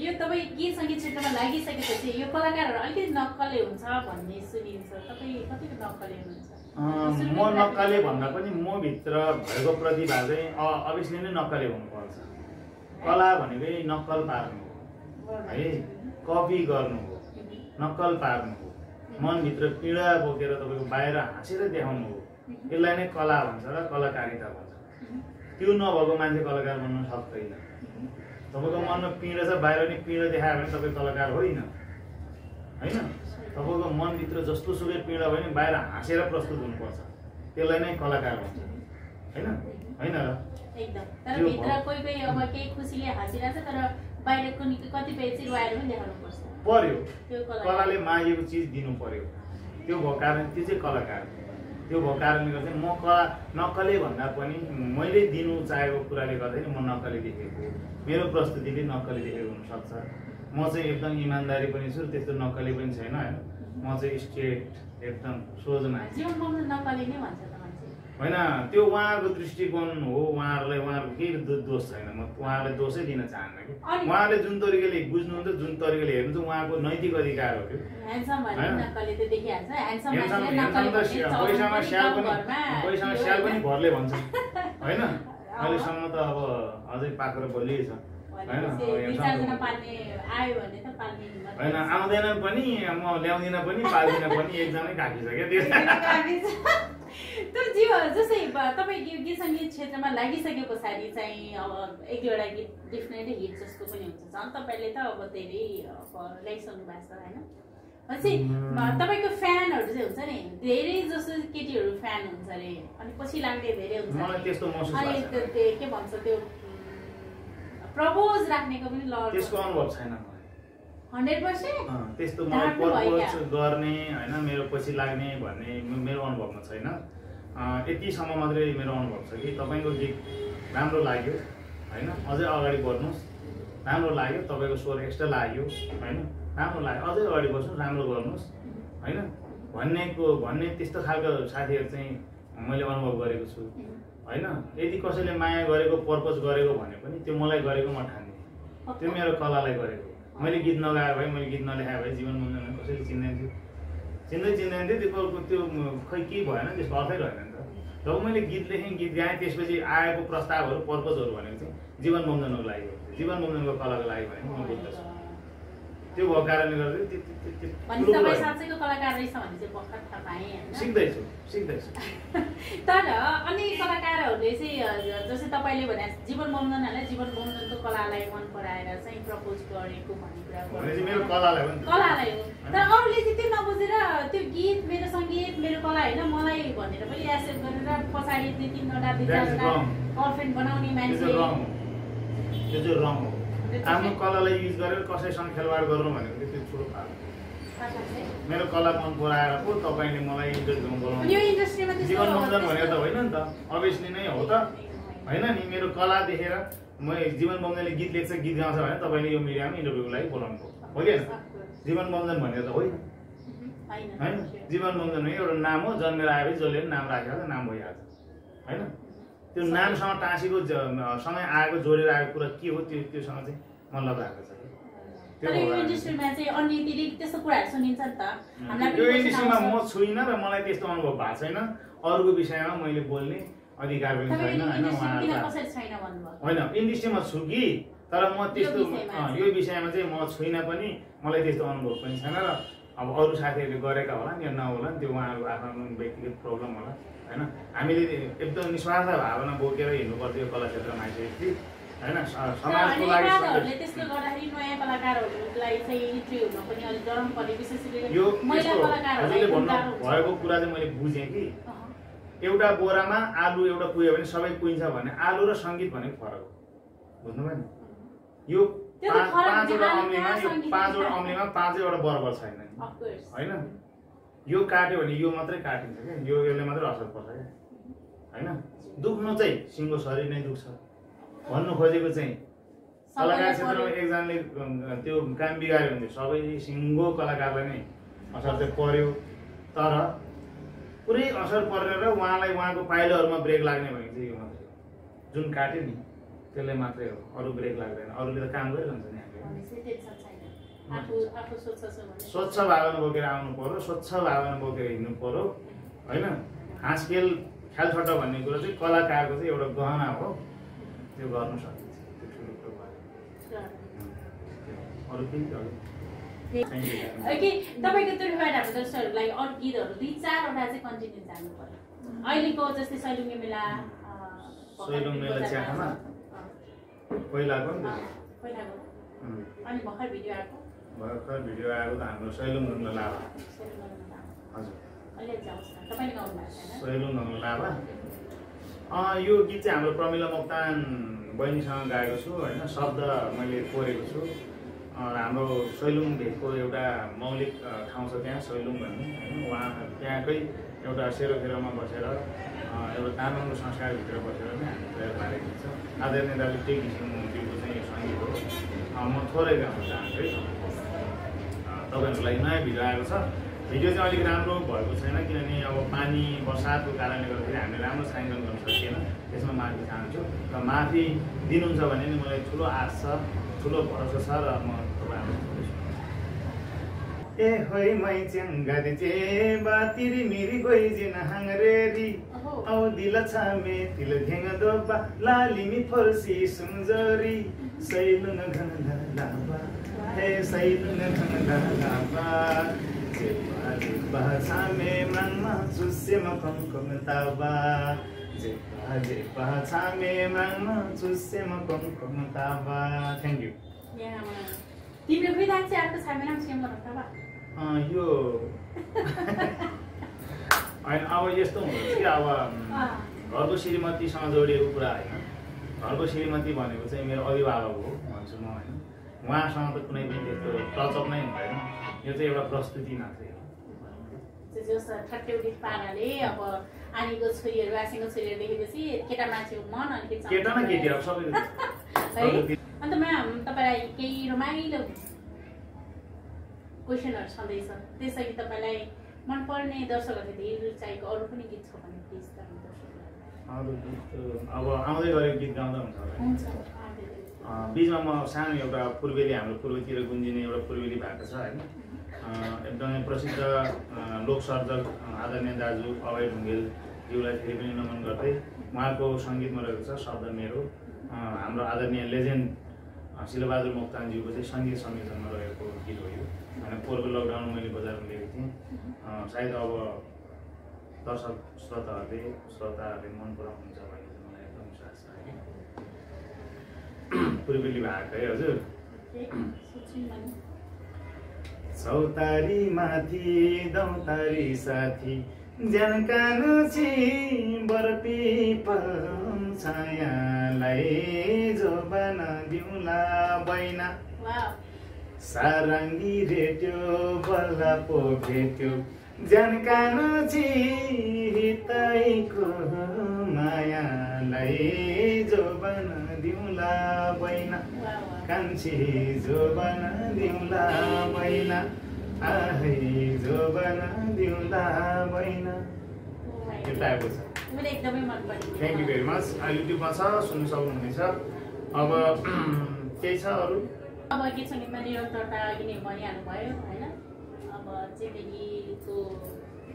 यो तपाईँ गीत सङ्गीत क्षेत्रमा लागिसकेपछि यो कलाकारहरू अलिकति नक्कले हुन्छ भन्ने सुनिन्छ, तपाईँ कतिको नक्कले हुनुहुन्छ? म नक्कले भन्दा पनि म भित्र भएको प्रतिभा चाहिँ अभियसली नै नक्कले हुनुपर्छ। कला भनेकै नक्कल पार्नु हो है, कपी गर्नु हो, नक्कल पार्नु हो, मनभित्र पीडा बोकेर तपाईँको बाहिर हाँसेर देखाउनु हो, यसलाई नै कला भन्छ र कलाकारिता भन्छ। त्यो नभएको मान्छे कलाकार बन्न सक्दैन। तपाईँको मनमा पीडा छ, बाहिर नि पीडा देखायो भने तपाईँ कलाकार होइन होइन। तपाईँको मनभित्र जस्तो सुकै पीडा भयो नि बाहिर हाँसेर प्रस्तुत हुनुपर्छ, त्यसलाई नै कलाकार भन्छ होइन होइन र एकदम। तर भित्र कोही कोही अब केही खुसीले हाँसिरहेछ तर बाहिर कुनै कतिपय चाहिँ रुवाएर पनि देखाउनु पर्यो। कलाले मागेको चिज दिनु पर्यो, त्यो भएको कारण त्यो चाहिँ कलाकार। त्यो भएको कारणले गर्दा म कला नक्कले भन्दा पनि मैले दिनु चाहेको कुराले गर्दाखेरि म नक्कले देखेको, मेरो प्रस्तुतिले नक्कले देखेको हुनसक्छ। म चाहिँ एकदम इमान्दारी पनि छु, त्यस्तो नक्कली पनि छैन होइन। म चाहिँ स्ट्रेट एकदम सोझो मान्छे होइन। त्यो उहाँहरूको दृष्टिकोण हो, उहाँहरूको केही दोष छैन, म उहाँहरूलाई दोषै दिन चाहन्न कि। उहाँले जुन तरिकाले बुझ्नुहुन्छ, जुन तरिकाले हेर्नुहुन्छ उहाँको नैतिक अधिकार हो। त्यो पैसामा स्याल पनि भरले भन्छ होइन। अहिलेसम्म त अब अझै पाखेर बलियै छ होइन, आउँदैन पनि, म ल्याउँदिन पनि, पाल्दिन पनि, एकजनै काटिसक्यो। तर जस्तै तपाईँ गीत सङ्गीत क्षेत्रमा लागिसके पछाडि चाहिँ अब एक दुईवटा गीत डेफिनेटली हिट जस्तो पनि हुन्छ। झन् तपाईँले त अब धेरै ल्याइसक्नु भएको छ होइन। पछि तपाईँको फ्यानहरू चाहिँ हुन्छ नि, धेरै जस्तो केटीहरू फ्यान हुन्छ अरे, अनि पछि लाग्ने धेरै हुन्छ, अनि के भन्छ त्यो प्रपोज राख्नेको पनि लड, त्यसको अनुभव छैन 100%। त्यस्तो मलाई प्रपोज गर्ने होइन, मेरो पछि लाग्ने भन्ने मेरो अनुभवमा छैन। यतिसम्म मात्रै मेरो अनुभव छ कि तपाईँको गीत राम्रो लाग्यो होइन, अझै अगाडि बढ्नुहोस्, राम्रो लाग्यो, तपाईँको स्वर एक्स्ट्रा लाग्यो होइन, राम्रो लाग्यो, अझै अगाडि बढ्नुहोस्, राम्रो गर्नुहोस् होइन भन्ने त्यस्तो खालको साथीहरू चाहिँ मैले अनुभव गरेको छु होइन। यदि कसैले माया गरेको, पर्पज गरेको भने पनि त्यो मलाई गरेको म ठान्ने, त्यो मेरो कलालाई गरेको। मैले गीत नगाए भए, मैले गीत नलेखाए भए जीवन बन्दैन, कसैले चिन्दैन थियो, चिन्दैन थियो, त्यो खै केही भएन, त्यसको अर्थै रहेन नि त। जब मैले गीत लेखेँ, गीत गाएँ, त्यसपछि आएको प्रस्तावहरू, पर्पजहरू भनेको चाहिँ जीवन बन्धनको लागि हो, जीवन बन्धनको कलाको लागि भनेको म बुझ्दछु। त्यो भएको कारणले गर्दा सिक्दैछु। तर अनि कलाकारहरूले चाहिँ जस्तै तपाईँले भने जीवन बन्धनहरूलाई जीवन बन्धनको कलालाई मन पराएर चाहिँ प्रपोज गरेको भन्ने कुरा मेरो कलालाई हो। तर अरूले चाहिँ त्यो नबुझेर त्यो गीत मेरो सङ्गीत मेरो कला होइन मलाई भनेर पनि एक्सेप्ट गरेर पछाडि 2-3वटा गर्लफ्रेन्ड बनाउने मान्छे, त्यो चाहिँ रङ हो। आफ्नो कलालाई युज गरेर कसैसँग खेलवाड गर्नु भनेको त्यो ठुलो पाप। मेरो कला मन पराएर पो तपाईँले मलाई इन्टरभ्यूमा बोलाउनु, जीवन बन्धन भनेको त होइन नि त, अभियसली नै हो त होइन नि। मेरो कला देखेर म जीवन बन्धनले गीत लेख्छ, गीत गाउँछ भने तपाईँले यो मिडियामा इन्टरभ्यूको लागि बोलाउनु हो कि होइन। जीवन बन्धन भनेको त होइन होइन, जीवन बन्धन भनेको एउटा नाम हो, जन्मेर आएपछि जसले पनि नाम राखेको नाम भइहाल्छ होइन। त्यो नामसँग टाँसीको सँगै आएको जोडेर आएको कुरा के हो, त्योसँग चाहिँ मतलब राखेको छ। यो इन्डस्ट्रीमा म छुइनँ र मलाई त्यस्तो अनुभव भएको छैन। अरूको विषयमा मैले बोल्ने अधिकार पनि छैन होइन। होइन इन्डस्ट्रीमा छु कि, तर म त्यस्तो यो विषयमा चाहिँ म छुइनँ पनि, मलाई त्यस्तो अनुभव पनि छैन। र अब अरू साथीहरूले गरेका होला नि या नहोला नि, त्यो उहाँहरूको आफ्नो व्यक्तिगत प्रब्लम होला होइन। हामीले एकदम निस्वार्थ भावना बोकेर हिँड्नुपर्छ यो कला क्षेत्रमा आइसकेपछि होइन। समाजको लागि यो हजुरले भन्नु भएको कुरा चाहिँ मैले बुझेँ कि एउटा बोरामा आलु एउटा कुह्यो भने सबै कुहिन्छ भने आलु र सङ्गीत भनेको फरक हो, बुझ्नुभयो नि। यो 5वटा अम्लीमा 5वटा बराबर छैन होइन। यो काट्यो भने यो मात्रै काटिन्छ क्या, यसले मात्रै असर पर्छ क्या होइन। दुख्नु चाहिँ सिङ्गो शरीर नै दुख्छ भन्नु खोजेको चाहिँ कलाकार क्षेत्रमा एकजनाले त्यो काम बिगाऱ्यो भने सबै सिङ्गो कलाकारलाई नै असर चाहिँ पर्यो। तर पुरै असर परेर उहाँलाई उहाँको पाइलोहरूमा ब्रेक लाग्ने भनेको चाहिँ यो मात्रै हो। जुन काट्यो नि त्यसले मात्रै हो, अरू ब्रेक लाग्दैन। अरूले त काम गरिरहन्छ नि स्वच्छ भावना बोकेर आउनु पर्यो, स्वच्छ भावना बोकेर हिँड्नु पर्यो होइन। हाँसखेल ख्यालछट्टा भन्ने कुरो चाहिँ कलाकारको चाहिँ एउटा गहना हो, त्यो गर्नु सकिन्छ, त्यो ठुलो कुरो भयो। अरू केही ओके, तपाईँको तर्फबाट हाम्रो दर्शकहरूलाई अरू गीतहरू 2-4वटा चाहिँ कन्टिन्यू जानु पर्यो। अहिलेको जस्तै सैलुङ्गे मेला चियाखाना पहिलाको अनि भर्खर भिडियो आएको त हाम्रो सैलुङ ढुङ्गा लाभा। हजुर सैलुङ ढुङ्गा लाभा। यो गीत चाहिँ हाम्रो प्रमिला मोक्तान बहिनीसँग गाएको छु होइन। शब्द मैले कोरेको छु। हाम्रो सैलुङ भेगको एउटा मौलिक ठाउँ छ त्यहाँ, सैलुङ भन्ने होइन। उहाँ त्यहाँकै एउटा सेरोफेरोमा बसेर एउटा तामाङको संस्कारभित्र बसेर नै हामी प्रयोग पारेको छ। आदरणीय दाजु टेक घिसिङज्यूको चाहिँ यो सङ्गीत हो। म थोरै गाउन चाहन्छु है। तपाईँहरूको लागि नयाँ भिडियो आएको छ। भिडियो चाहिँ अलिक राम्रो भएको छैन किनभने अब पानी बर्सातको कारणले गर्दाखेरि हामीले राम्रो छायाङ्कन गर्न सकिएन। त्यसमा माफी चाहन्छु र माफी दिनुहुन्छ भने नि मलाई ठुलो आश छ, ठुलो भरोसा छ र म तपाईँहरू ए होइ मै च्याङ्गारी जेबा तिरी मिरी गोइ जिन हाङ्रेरी औ दिल छामे तिल धेङ दोबा लालिमी फर्सी सुनजरी सैलुङ घन लाबा हे सैलुङ घन लाबा जेबा जेबा छामे माङमा चुस्सेमा कमकम ताबा जेबा जेबा छामे माङमा चुस्सेमा कमकम ताबा। Thank you. तिम्रो विधान चाहिँ अर्को छामेर सेम गर्नु त यो होइन। अब यस्तो हुन्छ कि अब घरको श्रीमतीसँग जोडिएको कुरा होइन। घरको श्रीमती भनेको चाहिँ मेरो अभिभावक हो भन्छु म होइन। उहाँसँग त कुनै पनि त्यस्तो टचअप नै हुँदैन। यो चाहिँ एउटा प्रस्तुति मात्रै हो। ठट्यौटी पाराले अब आनीको छोरीहरू आसीको छोरीहरू देखेपछि केटा मान्छेको मन अलिकति केटा न केटी अब सबै है। अन्त म्याम तपाईँलाई केही रमाइलो क्वेसनहरू छँदैछ, त्यसरी तपाईँलाई मनपर्ने दर्शकहरूले धेरै रुचाएको अरू पनि गीत छ भने प्लिज अरू गीत अब आउँदै गरेको गीत गाउँदा हुन्छ होला। बिचमा म सानो एउटा पूर्वेली, हाम्रो पूर्वतिर गुन्जिने एउटा पूर्वेली भएको छ होइन। एकदमै प्रसिद्ध लोक सर्जक आदरणीय दाजु अभय ढुङ्गेलज्यूलाई फेरि पनि नमन गर्दै उहाँको सङ्गीतमा रहेको छ शब्द मेरो। हाम्रो आदरणीय लेजेन्ड शिलबहादुर मोक्तानज्यूको चाहिँ सङ्गीत संयोजनमा रहेको गीत हो यो होइन। पोहोरको लकडाउनमा मैले बजारमा लिएको थिएँ। सायद अब दर्शक श्रोताहरूले मन पराउनुहुन्छ भन्ने चाहिँ मलाई एकदम विश्वास छ है। पूर्वेली भाग है हजुर। चौतारी माथि दौतारी साथी ज्यानकानु छि बरपिपल छायालाई जोबन दिउला बैना सारङ्गी रेट्यो बल्ल पो भेट्यो ज्यानकानु छि हितैको मायालाई जोबन दिउला बैना कान्छी जोबन दिउला बैना आहै जोबन दिउला बैना। यो टाइपको छ। मलाई एकदमै मन पर्यो। Thank you very much. युट्युबमा छ, सुन्नु सक्नुहुनेछ। अब केही छ अरू? अब गीत सङ्गीतमा निरन्तरता किन भनिहाल्नु भयो होइन। अब जिन्दगीको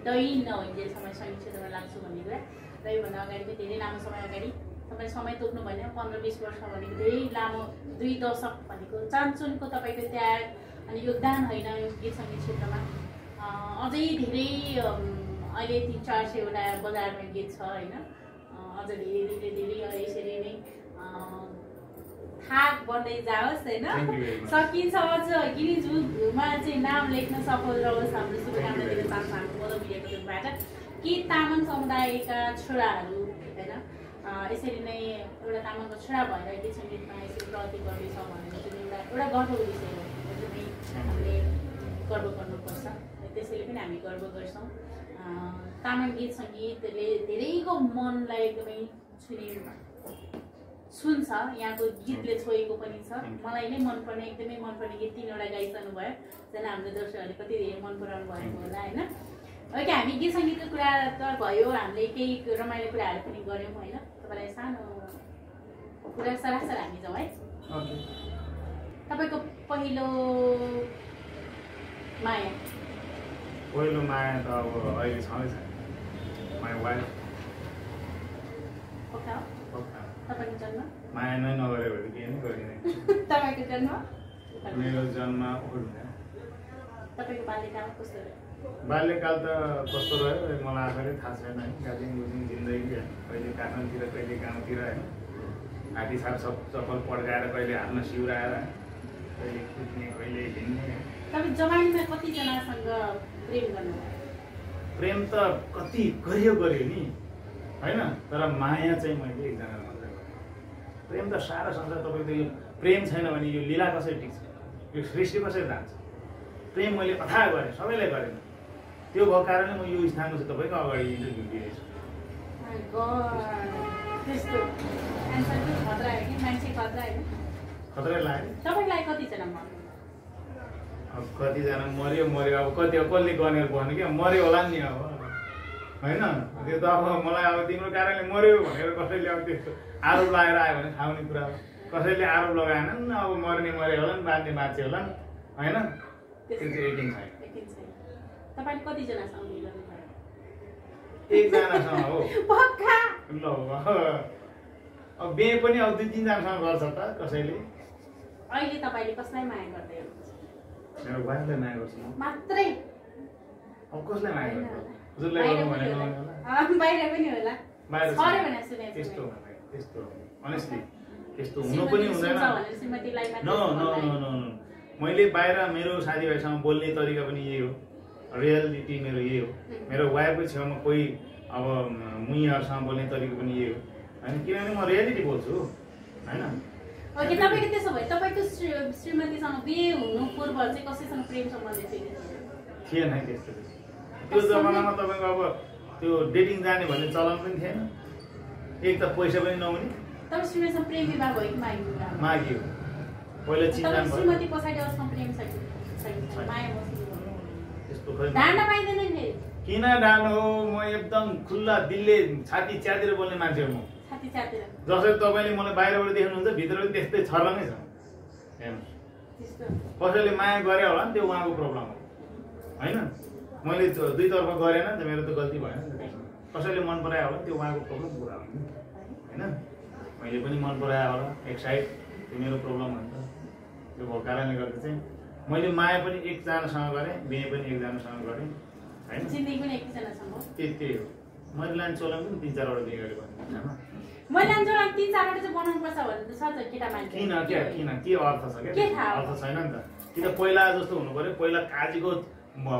दैन नहोइन्जेलसम्म सङ्गीत क्षेत्रमा लाग्छु भन्ने कुरा र योभन्दा अगाडि पनि धेरै लामो समय अगाडि तपाईँ समय तोक्नु भएन। 15-20 वर्ष भनेको धेरै लामो 2 दशक भनेको चान्चुनको तपाईँको त्याग अनि योगदान होइन यो गीत सङ्गीत क्षेत्रमा। अझै धेरै अहिले 300-400वटा बजारमा गीत छ होइन। अझ धेरै धेरै यसरी नै थाक बढ्दै जाओस् होइन। सकिन्छ अझ गिनिजुमा चाहिँ नाम लेख्न सफल रहोस् हाम्रो शुभकामना दिन चाहन्छु हाम्रो मोदो मिडियाको तर्फबाट कि तामाङ समुदायका छोराहरू होइन यसरी नै एउटा तामाङको छोरा भएर गीत सङ्गीतमा यसरी प्रगति गर्दैछ भनेर चाहिँ एउटा गर्वको विषय हो। एकदमै हामीले गर्व गर्नुपर्छ। त्यसैले पनि हामी गर्व गर्छौँ। तामाङ गीत सङ्गीतले धेरैको मनलाई एकदमै छुन्छ। यहाँको गीतले छोएको पनि छ। मलाई नै मनपर्ने एकदमै मनपर्ने गीत 3वटा गाइसक्नु भयो। जेना हाम्रो दर्शकहरूले कति धेरै मन पराउनु भएको होला होइन। ओके हामी गीत सङ्गीतको कुरा त भयो हामीले केही रमाइलो कुराहरू पनि गऱ्यौँ होइन तपाईँलाई सानो कुरा सरासर हामी जाउँ है ओके तपाईँको पहिलो माया त अब अहिले छँदैछ माई वाइफ तपाईँको जन्म माया नै नगरेको भए केही नै गरिँदैन तपाईँको जन्म मेरो जन्म ओखलढुङ्गा तपाईँको बाल्यकाल कस्तो रह्यो बाल्यकाल त कस्तो रह्यो मलाई आफैले थाहा छैन है गार्जियन बुझिङ जिन्दगी कहिले काठमाडौँतिर कहिले गाउँतिर होइन हाती छाप सब चप्पल पड्काएर कहिले हातमा सिउराएर कहिले कुद्ने कहिले हिँड्ने तपाईँ जवानीमा कतिजनासँग प्रेम गर्नुभयो प्रेम त कति गरियो नि होइन तर माया चाहिँ मैले एकजना मात्रै गरेँ प्रेम त सारा संसार तपाईँको यो प्रेम छैन भने यो लीला कसरी टिक्छ यो सृष्टि कसरी जान्छ प्रेम मैले अथाह गरेँ सबैलाई गरेन त्यो भएको कारणले म यो स्थानमा चाहिँ तपाईँको अगाडि इन्टरभ्यू दिँदैछु खतरै लाग्यो तपाईँलाई कतिजना मर्नु अब कतिजना मऱ्यो अब कति अब कसले गनेर भन्यो क्या मऱ्यो होला नि अब होइन त्यो त अब मलाई अब तिम्रो कारणले मऱ्यो भनेर कसैले अब त्यस्तो आरोप लगाएर आयो भने खाउने कुरा हो कसैले आरोप लगाएनन् अब मर्ने मऱ्यो होला नि बाँच्ने बाँच्यो होला नि होइन त्यो चाहिँ यकिन छैन तपाईँले कतिजनासँग मिलाउनु भयो एकजनासँग हो पक्का ल अब बिहे पनि अब 2-3जनासँग गर्छ त कसैले अहिले तपाईँले कसलाई माया गर्दै हुनुहुन्छ मेरो वाइफलाई माया गर्छु म मात्रै अब कसलाई माया गर्छु हजुरलाई गर्नु भने बाहिर पनि होला बाहिर सरे भने सुने त्यस्तो अनेस्टली त्यस्तो हुनु पनि हुँदैन नो मैले बाहिर मेरो साथीभाइसँग बोल्ने तरिका पनि यही हो रियालिटी मेरो यही हो मेरो वाइफको छेउमा कोही अब मुहीहरूसँग बोल्ने तरिका पनि यही हो होइन किनभने म रियालिटी बोल्छु होइन ओके तपाईको त्यसो भए तपाईको श्रीमतीसँग बिहे हुनु पूर्व चाहिँ कसैसँग प्रेम सम्बन्ध थिएन त्यस्तो त्यो जमानामा तपाईँको अब त्यो डेटिङ जाने भन्ने चलन पनि थिएन एक त पैसा पनि नहुने तपाईँ श्रीमतीसँग प्रेम विवाह भयो कि मागियो पहिला चिन्जान भयो श्रीमती पछाडि अरूसँग प्रेम छैन माया त्यस्तो खै डाँडा पाइँदैन नि किन डाँडो हो म एकदम खुल्ला दिलले छाती च्यातेर बोल्ने मान्छे हो म छाती च्यातेर जसरी तपाईँले मलाई बाहिरबाट देख्नुहुन्छ भित्र पनि त्यस्तै छर्लङ्गै छ कसैले माया गरे होला नि त्यो उहाँको प्रब्लम हो होइन मैले दुईतर्फ गरेन त मेरो त गल्ती भएन कसैले मन परायो होला त्यो उहाँको प्रब्लम पुरा हो होइन मैले पनि मन परायो होला एक साइड त्यो मेरो प्रब्लम हो नि त त्यो भएको कारणले गर्दा चाहिँ मैले माया पनि एकजनासँग गरेँ बिहे पनि एकजनासँग गरेँ होइन जिन्दगी पनि एकजनासँग त्यही हो मैले लाइन चलाउनु पनि 3-4वटा बिहे गरेँ भने मैले लान्छौँ 3-4वटा चाहिँ बनाउनु पर्छ भने त सर केटा मान्छे किन के अर्थ छ क्या अर्थ छैन नि त कि त पहिला जस्तो हुनु पर्यो पहिला काजीको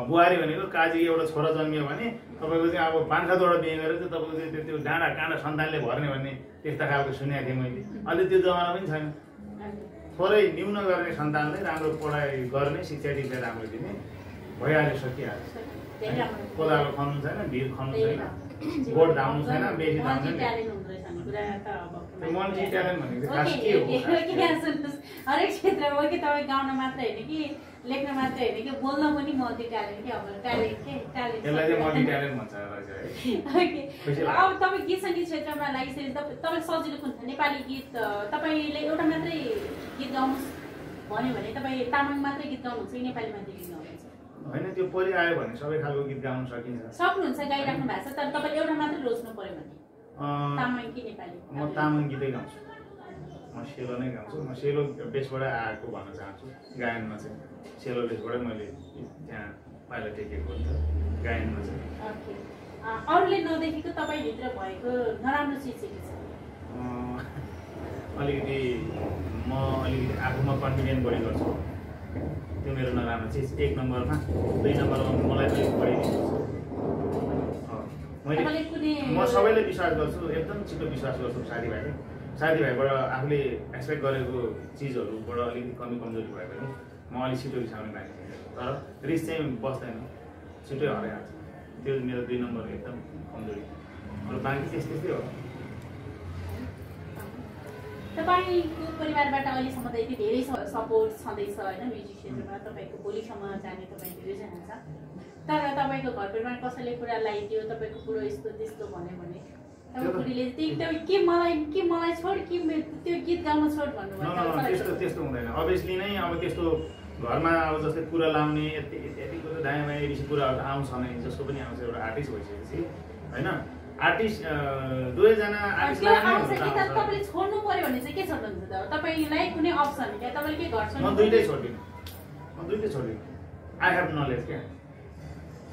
बुहारी भनेको काजी एउटा छोरा जन्मियो भने तपाईँको चाहिँ अब 5-7वटा बिहे गरेर चाहिँ तपाईँको चाहिँ त्यो डाँडा काँडा सन्तानले भर्ने भन्ने त्यस्ता खालको सुनेको थिएँ मैले अहिले त्यो जमाना पनि छैन थोरै न्यून गर्ने सन्तानलाई राम्रो पढाइ गर्ने शिक्षा दीक्षा राम्रो दिने भइहाल्यो सकिहाल्यो कोदालो खन्नु छैन भिर खन्नु छैन गोठ धाउनु छैन बेसी धाउनु छैन मल्टी ट्यालेन्ट भनेको खास के हो हरेक क्षेत्रमा हो कि तपाईँ गाउन मात्र होइन कि लेख्न मात्र होइन कि बोल्न पनि मल्टी ट्यालेन्ट के अब ट्यालेन्ट यसलाई चाहिँ मल्टी ट्यालेन्ट भन्छ अब तपाईँ गीत सङ्गीत क्षेत्रमा लागिसकेपछि तपाईँलाई सजिलो कुन छ नेपाली गीत तपाईँले एउटा मात्रै गीत गाउनु भन्यो भने तपाईँ तामाङ मात्रै गीत गाउनुहुन्छ कि नेपाली मात्रै गीत गाउनुहुन्छ होइन त्यो परि आयो भने सबै खालको गीत गाउन सकिन्छ सक्नुहुन्छ गाइराख्नु भएको छ तर तपाईँले एउटा मात्रै रोज्नु पर्यो भने तामाङ कि नेपाली म तामाङ गीतै गाउँछु म सेलो नै गाउँछु म सेलो बेसबाट आएको भन्न चाहन्छु गायनमा चाहिँ सेलो बेसबाट मैले त्यहाँ पाइला टेकेको हुन्छ गायनमा चाहिँ अरूले नदेखेको तपाईँभित्र भएको नराम्रो चिज चाहिँ के छ अलिकति म आफूमा कन्फिडेन्ट बढी गर्छु त्यो मेरो नराम्रो चिज 1 नम्बरमा 2 नम्बरमा मलाई पनि बढी म सबैले विश्वास गर्छु एकदम छिटो विश्वास गर्छु साथीभाइबाट आफूले एक्सपेक्ट गरेको चिजहरूबाट अलिकति कमजोरी भयो भने म अलिक छिटो रिसाउने मान्छे तर रिस चाहिँ बस्दैन छिटो हराइहाल्छ त्यो मेरो 2 नम्बर एकदम कमजोरी अरू बाँकी त्यस्तै हो तपाईँको परिवारबाट अहिलेसम्म त यति धेरै सपोर्ट छँदैछ होइन म्युजिक क्षेत्रमा तपाईँको भोलिसम्म जाने तपाईँ धेरैजना छ तर तपाईको घर परिवार कसैले कुरा लगाइदियो तपाईको कुरो यस्तो त्यस्तो भन्यो भने बुढीले के मलाई छोड कि त्यो गीत गाउन छोड भन्नुभयो त्यस्तो हुँदैन अभियसली नै अब त्यस्तो घरमा अब जस्तै कुरा लाउने यति कुरा दायाँ बायाँ एबिसी कुराहरू आउँछ नै जसको पनि आउँछ एउटा आर्टिस्ट भइसकेपछि होइन आर्टिस्ट दुवैजना तपाईँले छोड्नु पर्यो भने चाहिँ के छोड्नुहुन्छ त तपाईँलाई कुनै अप्सन क्या तपाईँले के गर्छ म दुइटै छोडिदिनु आई हेभ नलेज क्या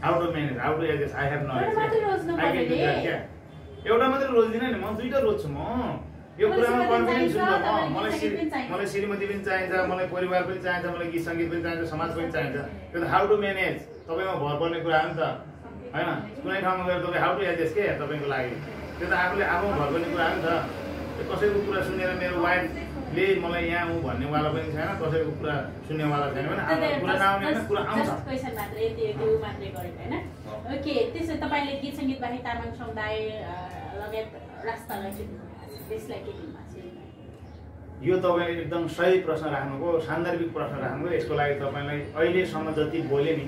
how to manage how to adjust I have knowledge एउटा मात्रै रोज्दिनँ नि म दुइटा रोज्छु म यो कुरामा कन्फिडेन्स छु मलाई श्रीमती पनि चाहिन्छ मलाई परिवार पनि चाहिन्छ मलाई गीत सङ्गीत पनि चाहिन्छ समाज पनि चाहिन्छ त्यो त हाउ टु म्यानेज तपाईँमा भर पर्ने कुरा हो नि त होइन कुनै ठाउँमा गएर तपाईँ हाउ टु एडजस्ट के तपाईँको लागि त्यो त आफूले आफू भर पर्ने कुरा हो नि त त्यो कसैको कुरा सुनेर मेरो वाइफले मलाई यहाँ हुँ भन्नेवाला पनि छैन कसैको कुरा सुन्नेवाला छैन भने कुरा नआउने होइन कुरा आउँछ ओके त्यसो तपाईले गीत सङ्गीत बाहेक तामाङ समुदाय लगायत राष्ट्रलाई देशलाई के दिनु भएको छ यो तपाईँले एकदम सही प्रश्न राख्नुभयो सान्दर्भिक प्रश्न राख्नुभयो यसको लागि तपाईँलाई अहिलेसम्म जति बोले नि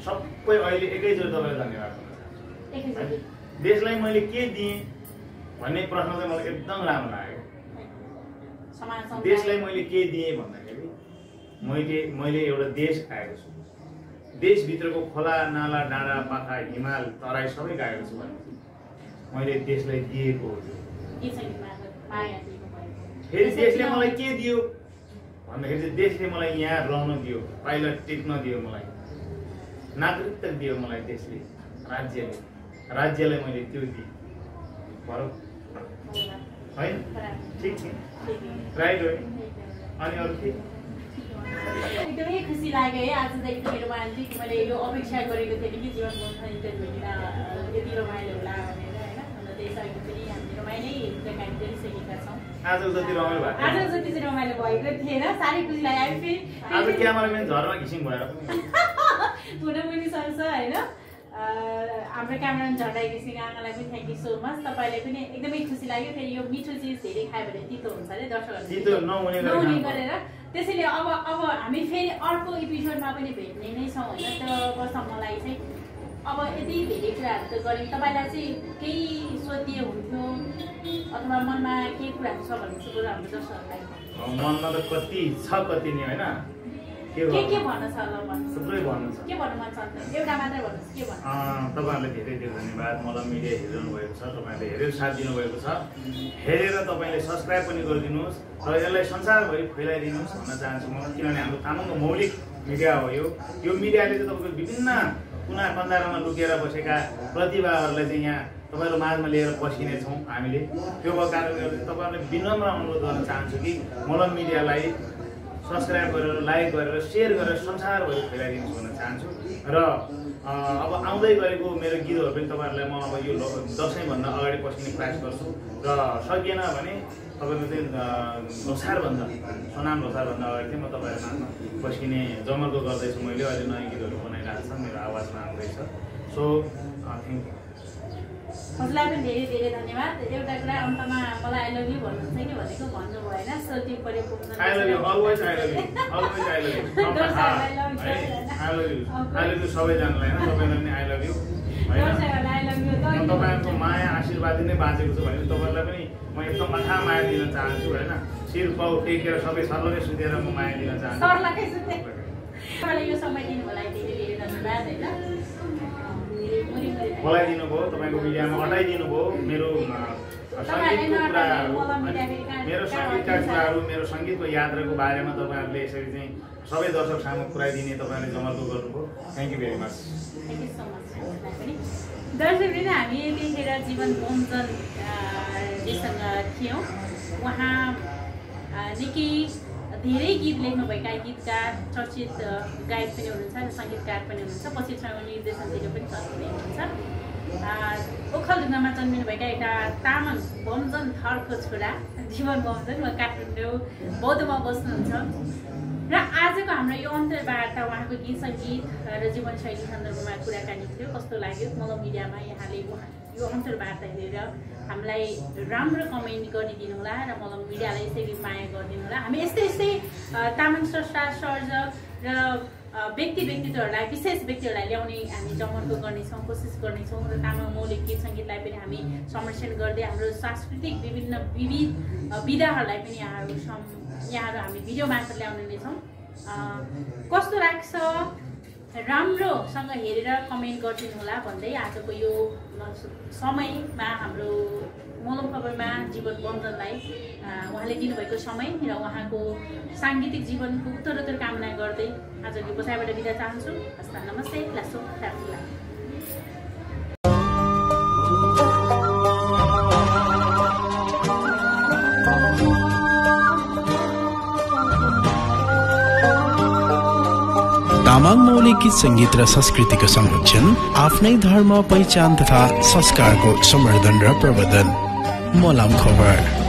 सबै अहिले एकैचोटि तपाईँलाई धन्यवाद भन्न चाहन्छु देशलाई मैले के दिएँ भन्ने प्रश्न चाहिँ मलाई एकदम राम्रो लाग्यो देशलाई मैले के दिएँ भन्दाखेरि मैले एउटा देश आएको छु देशभित्रको खोला नाला डाँडा पाखा हिमाल तराई सबै गाएको छु भने मैले देशलाई दिएको हो फेरि देशले मलाई के दियो भन्दाखेरि चाहिँ देशले मलाई यहाँ रहन दियो पाइलट टिक्न दियो मलाई नागरिकता दियो मलाई देशले राज्यलाई मैले त्यो दिएँ बरु होइन ठिक छ राइट हो अनि अरू के एकदमै खुसी लाग्यो है आज चाहिँ एकदमै रोमान्टिक मैले यो अपेक्षा गरेको थिएँ कि जीवन बन्धन इन्टरभ्यू लिँदा यति रमाइलो होला भनेर होइन अन्त त्यसरी पनि हामी रमाइलै कार्यक्रम गरिसकेका छौँ आज जति रमाइलो भएको आज जति चाहिँ रमाइलो भएको थिएन साह्रै खुसी लाग्यो फेरि आज क्यामेराम्यान झरमा घिसिङ भएर हुन पनि सक्छ होइन हाम्रो क्यामेराम्यान झटाइ घिसिङ आमालाई पनि थ्याङ्क यू सो मच तपाईँलाई पनि एकदमै खुसी लाग्यो फेरि यो मिठो चिज धेरै खायो भने तितो हुन्छ अरे दर्शकहरूले नहुने गरेर त्यसैले अब हामी फेरि अर्को एपिसोडमा पनि भेट्ने नै छौँ होइन तबसम्मलाई चाहिँ अब यति धेरै कुराहरू त गऱ्यौँ तपाईँलाई चाहिँ केही सोधिए हुन्थ्यो अथवा मनमा केही कुराहरू छ भने चाहिँ बरु हाम्रो दर्शकहरूलाई मनमा त कति छ कति नि होइन के भन्न छ ल थुप्रै भन्नु छ के भन्नु मन छ एउटा मात्रै भन्नुहोस् के भन्नु तपाईँहरूले धेरै धेरै धन्यवाद मलाई मिडिया हेरिरहनु भएको छ तपाईँहरूले हेरेर साथ दिनुभएको छ हेरेर तपाईँले सब्सक्राइब पनि गरिदिनुहोस् र यसलाई संसारभरि फैलाइदिनुहोस् भन्न चाहन्छु म किनभने हाम्रो तामाङको मौलिक मिडिया हो यो मिडियाले चाहिँ तपाईँको विभिन्न कुना कन्दारामा लुकेर बसेका प्रतिभाहरूलाई चाहिँ यहाँ तपाईँहरू माझमा लिएर बसिने छौँ हामीले त्यो कारणले गर्दा तपाईँहरूले विनम्र अनुरोध गर्न चाहन्छु कि मलम मिडियालाई सब्सक्राइब गरेर लाइक गरेर सेयर गरेर संसारभरि फैलाइदिनुहोस् भन्न चाहन्छु र अब आउँदै गरेको मेरो गीतहरू पनि तपाईँहरूलाई म अब यो दसैँभन्दा अगाडि पस्किने प्रयास गर्छु र सकिएन भने तपाईँको चाहिँ लोसारभन्दा सोनाम लोसारभन्दा अगाडि चाहिँ म तपाईँहरूमा पस्किने जमर्को गर्दैछु मैले अहिले नयाँ गीतहरू बनाइरहेको छ मेरो आवाजमा आउँदैछ सो थ्याङ्क यू हजुरलाई पनि धेरै धेरै धन्यवाद एउटा कुरा अन्तमा मलाई आई लभ यु भन्नुहुन्छ कि भनेको भन्नुभयो होइन सो त्यो पऱ्यो I love you always I love you always I love you सबैजनालाई होइन तपाईँलाई पनि आई लभ यु होइन तपाईँहरूको माया आशीर्वाद नै बाँचेको छु भने तपाईँहरूलाई पनि म एकदम अथाह माया दिन चाहन्छु होइन शिर पाउ टेकेर सबै सर्लकै सुतेर म माया दिन चाहन्छु यो समय दिनुभयो धेरै धेरै धन्यवाद होइन बोलाइदिनु भयो तपाईँको मिडियामा अटाइदिनु भयो मेरो सङ्गीतको कुराहरू मेरो सङ्गीतका कुराहरू मेरो सङ्गीतको यात्राको बारेमा तपाईँहरूले यसरी चाहिँ सबै दर्शक सामु पुऱ्याइदिने तपाईँहरूले जमर्को गर्नुभयो थ्याङ्क यू भेरी मच दर्शकवृन्द हामी यतिखेर जीवन बोमजनजीसँग थियौँ उहाँ निकै धेरै गीत लेख्नुभएका गीतकार चर्चित गायक पनि हुनुहुन्छ र सङ्गीतकार पनि हुनुहुन्छ पछि निर्देशनतिर पनि चल्दै हुनुहुन्छ ओखलढुङ्गामा जन्मिनुभएका एउटा तामाङ बमजन थरको छोरा जीवन बमजन वा काठमाडौँ बौद्धमा बस्नुहुन्छ र आजको हाम्रो यो अन्तर्वार्ता उहाँको गीत सङ्गीत र जीवनशैली सन्दर्भमा कुराकानी थियो कस्तो लाग्यो मलम मिडियामा यहाँले यो अन्तर्वार्ता हेरेर हामीलाई राम्रो कमेन्ट गरिदिनु होला र मलम मिडियालाई यसरी माया गरिदिनु होला हामी यस्तै यस्तै तामाङ स्रष्टा सर्जक र व्यक्तित्वहरूलाई विशेष व्यक्तिहरूलाई ल्याउने हामी जमर्को गर्नेछौँ, कोसिस गर्नेछौँ र तामाङ मौलिक गीत सङ्गीतलाई पनि हामी संरक्षण गर्दै हाम्रो सांस्कृतिक विविध विधाहरूलाई पनि यहाँहरू हामी भिडियो मार्फत ल्याउने नै छौँ। कस्तो लाग्छ राम्रोसँग हेरेर कमेन्ट गरिदिनु होला भन्दै आजको यो समयमा हाम्रो मोलम खबरमा जीवन बन्धनलाई उहाँले दिनुभएको समय र उहाँको साङ्गीतिक जीवनको उत्तरोत्तर कामना गर्दै आजको बसाइबाट बिदा चाहन्छु। हस्त नमस्ते, लासो राखुला। तामाङ मौलिक गीत संगीत र संस्कृतिको संरक्षण, आफ्नै धर्म पहिचान तथा संस्कारको सम्वर्धन र प्रवर्धन। मोलम खबर।